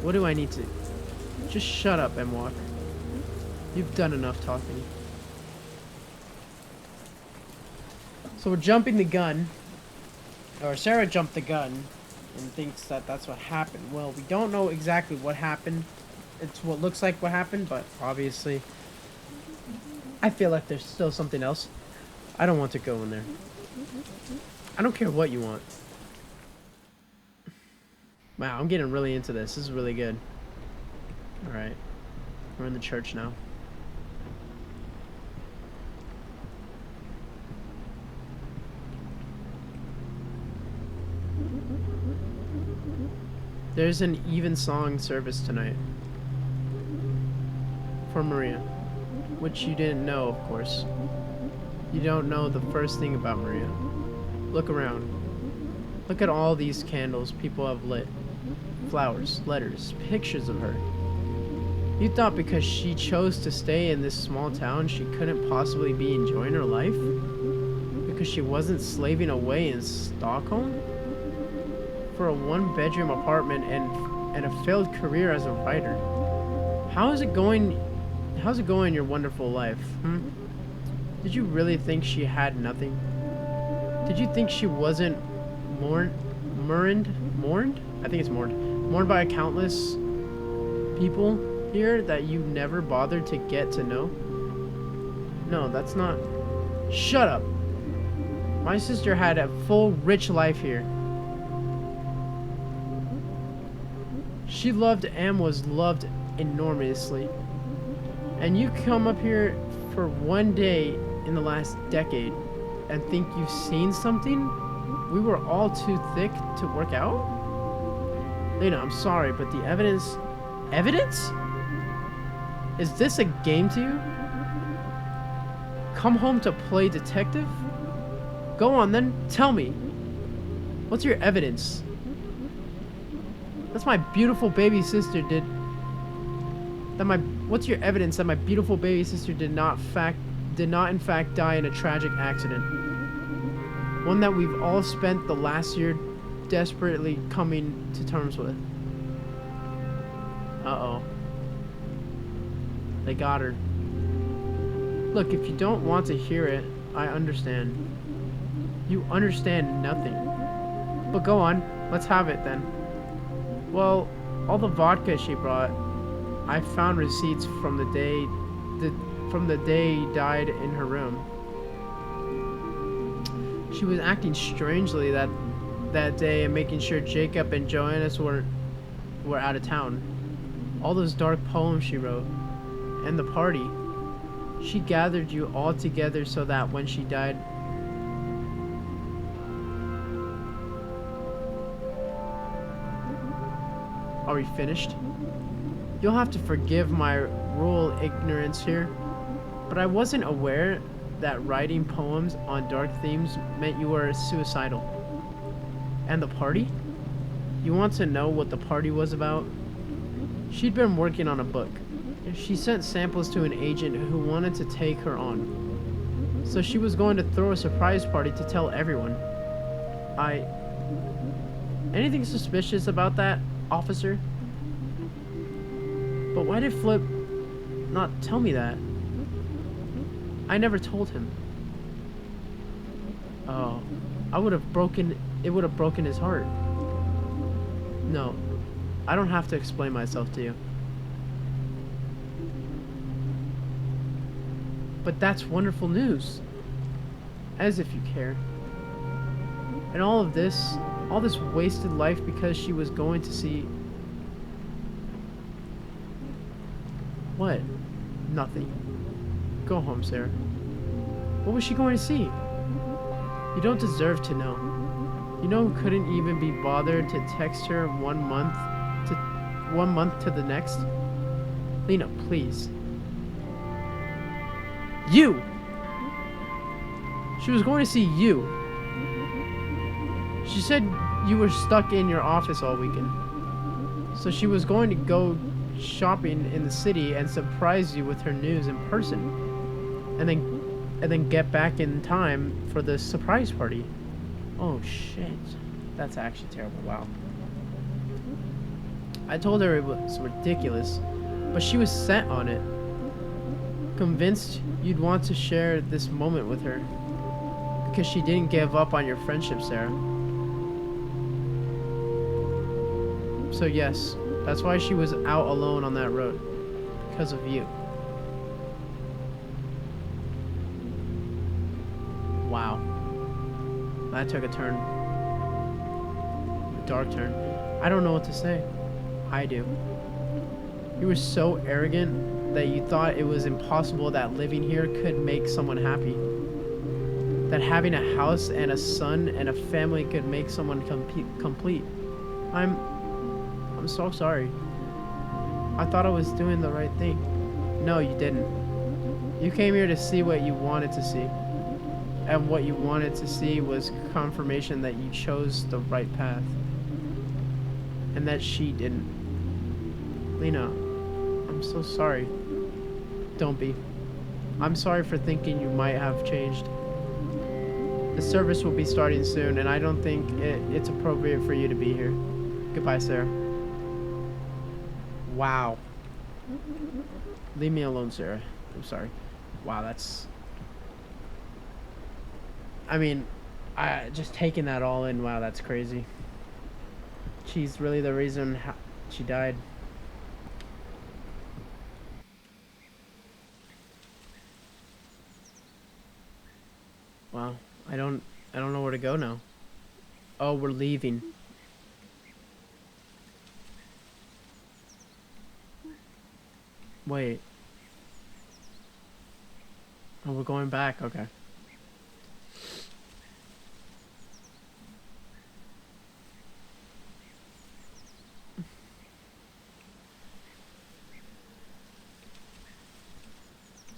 What do I need to... Just shut up and walk. You've done enough talking. So we're jumping the gun. Or Sarah jumped the gun and thinks that that's what happened. Well, we don't know exactly what happened. It's what looks like what happened, but obviously I feel like there's still something else. I don't want to go in there. I don't care what you want. Wow, I'm getting really into this. This is really good. Alright. We're in the church now. There's an evensong service tonight. For Maria. Which you didn't know, of course. You don't know the first thing about Maria. Look around. Look at all these candles people have lit. Flowers, letters, pictures of her. You thought because she chose to stay in this small town, she couldn't possibly be enjoying her life? Because she wasn't slaving away in Stockholm? For a one-bedroom apartment and a failed career as a writer. How's it going your wonderful life, Did you really think she had nothing? Did you think she wasn't mourned? I think it's mourned by countless people here that you never bothered to get to know? No, that's not... Shut up! My sister had a full, rich life here. She loved and was loved enormously. And you come up here for one day in the last decade and think you've seen something we were all too thick to work out? Lena, I'm sorry, but the evidence... Evidence? Is this a game to you? Come home to play detective? Go on then, tell me. What's your evidence? That's my beautiful baby sister did... What's your evidence that my beautiful baby sister did not in fact die in a tragic accident? One that we've all spent the last year desperately coming to terms with. Uh-oh. They got her. Look, if you don't want to hear it, I understand. You understand nothing. But go on, let's have it then. Well, all the vodka she brought, I found receipts from the day he died in her room. She was acting strangely that day and making sure Jacob and Johannes were out of town. All those dark poems she wrote. And the party. She gathered you all together so that when she died... Are we finished? You'll have to forgive my rural ignorance here, but I wasn't aware that writing poems on dark themes meant you were suicidal. And the party? You want to know what the party was about? She'd been working on a book. She sent samples to an agent who wanted to take her on. So she was going to throw a surprise party to tell everyone. Anything suspicious about that, officer? But why did Flip not tell me that? I never told him. Oh, it would have broken his heart. No, I don't have to explain myself to you. But that's wonderful news. As if you care. And all this wasted life because she was going to see... What? Nothing. Go home, Sarah. What was she going to see? You don't deserve to know. You know who couldn't even be bothered to text her 1 month to the next? Lena, please. You! She was going to see you. She said you were stuck in your office all weekend. So she was going to go shopping in the city and surprise you with her news in person. And then get back in time for the surprise party. Oh shit. That's actually terrible. Wow. I told her it was ridiculous, but she was set on it. Convinced you'd want to share this moment with her. Because she didn't give up on your friendship, Sarah. So yes, that's why she was out alone on that road. Because of you. Wow. That took a turn. A dark turn. I don't know what to say. I do. You were so arrogant that you thought it was impossible that living here could make someone happy. That having a house and a son and a family could make someone complete. I'm so sorry. I thought I was doing the right thing. No, you didn't. You came here to see what you wanted to see. And what you wanted to see was confirmation that you chose the right path. And that she didn't. Lena, I'm so sorry. Don't be. I'm sorry for thinking you might have changed. The service will be starting soon, and I don't think it's appropriate for you to be here. Goodbye, Sarah. Wow. Leave me alone, Sarah. I'm sorry. Wow, that's... I mean, just taking that all in, wow, that's crazy. She's really the reason she died. Wow, I don't know where to go now. Oh, we're leaving. Wait. Oh, we're going back, okay.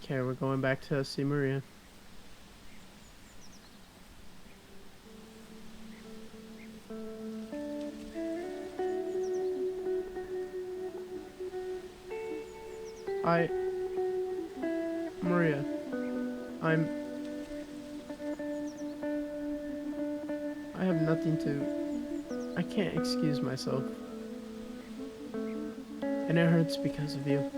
Okay, we're going back to see Maria. Maria, I have nothing to, I can't excuse myself. And it hurts because of you.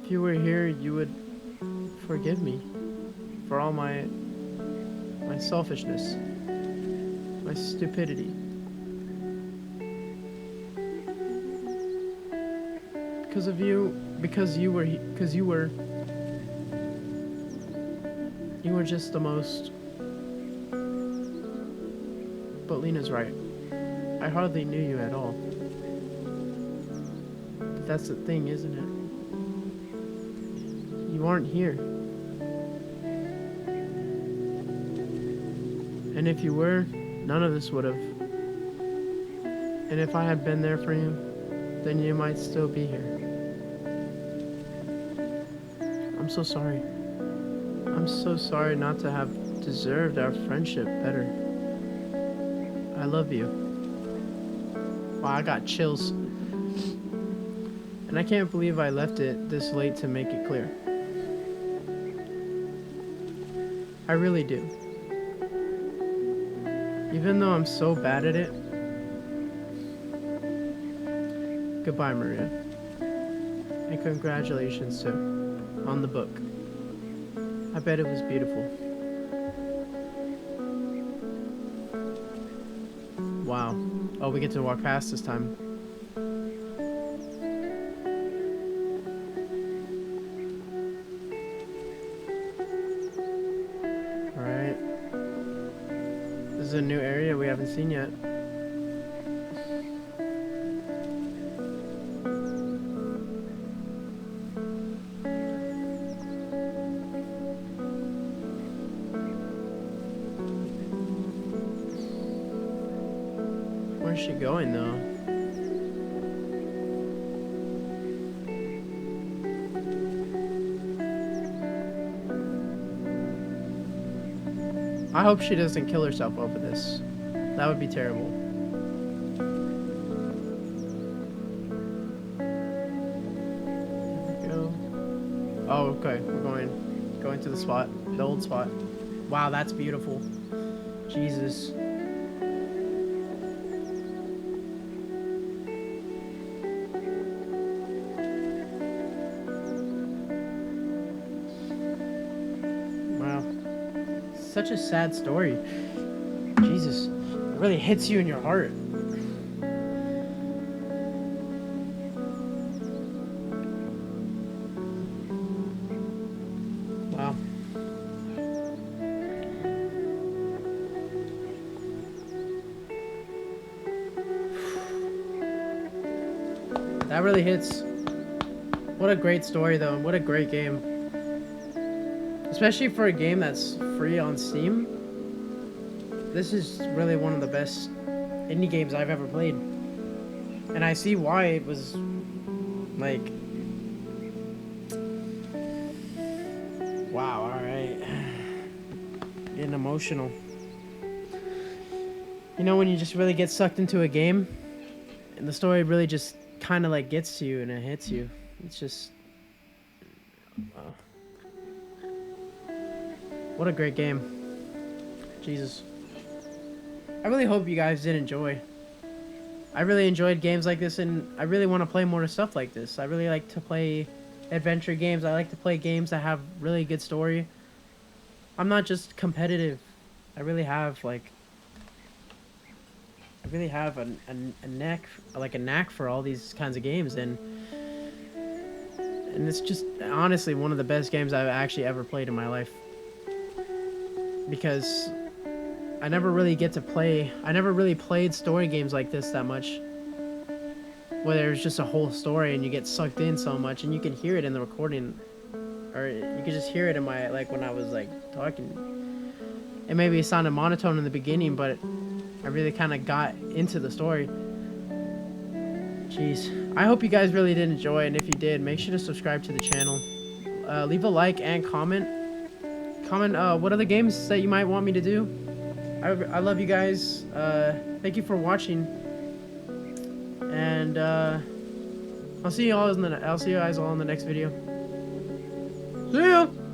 If you were here, you would forgive me for all my selfishness, my stupidity. Because of you, because you were just the most. But Lena's right. I hardly knew you at all. But that's the thing, isn't it? You aren't here. And if you were, none of this would have. And if I had been there for you, then you might still be here. I'm so sorry. I'm so sorry not to have deserved our friendship better. I love you. Wow, I got chills. And I can't believe I left it this late to make it clear. I really do. Even though I'm so bad at it. Goodbye, Maria. And congratulations, too. On the book. I bet it was beautiful. Wow. Oh, we get to walk past this time. Alright. This is a new area we haven't seen yet. Where's she going though? I hope she doesn't kill herself over this. That would be terrible. Here we go. Oh, okay. We're going to the spot. The old spot. Wow, that's beautiful. Jesus. Wow. Such a sad story. Jesus. It really hits you in your heart. Wow. That really hits. What a great story though. What a great game. Especially for a game that's free on Steam. This is really one of the best indie games I've ever played. And I see why it was like, wow, alright. Getting emotional. You know when you just really get sucked into a game and the story really just kind of like gets to you and it hits you. It's just, wow. What a great game. Jesus. I really hope you guys did enjoy. I really enjoyed games like this, and I really want to play more stuff like this. I really like to play adventure games. I like to play games that have really good story. I'm not just competitive. I really have a knack for all these kinds of games, and it's just honestly one of the best games I've actually ever played in my life. Because I never really played story games like this that much. Where there's just a whole story and you get sucked in so much, and you can hear it in the recording, or you can just hear it in my, like when I was like talking. And maybe it sounded monotone in the beginning, but I really kind of got into the story. Jeez. I hope you guys really did enjoy, and if you did, make sure to subscribe to the channel. Leave a like and comment. What other games that you might want me to do. I love you guys. Thank you for watching. And I'll see you guys all in the next video. See ya!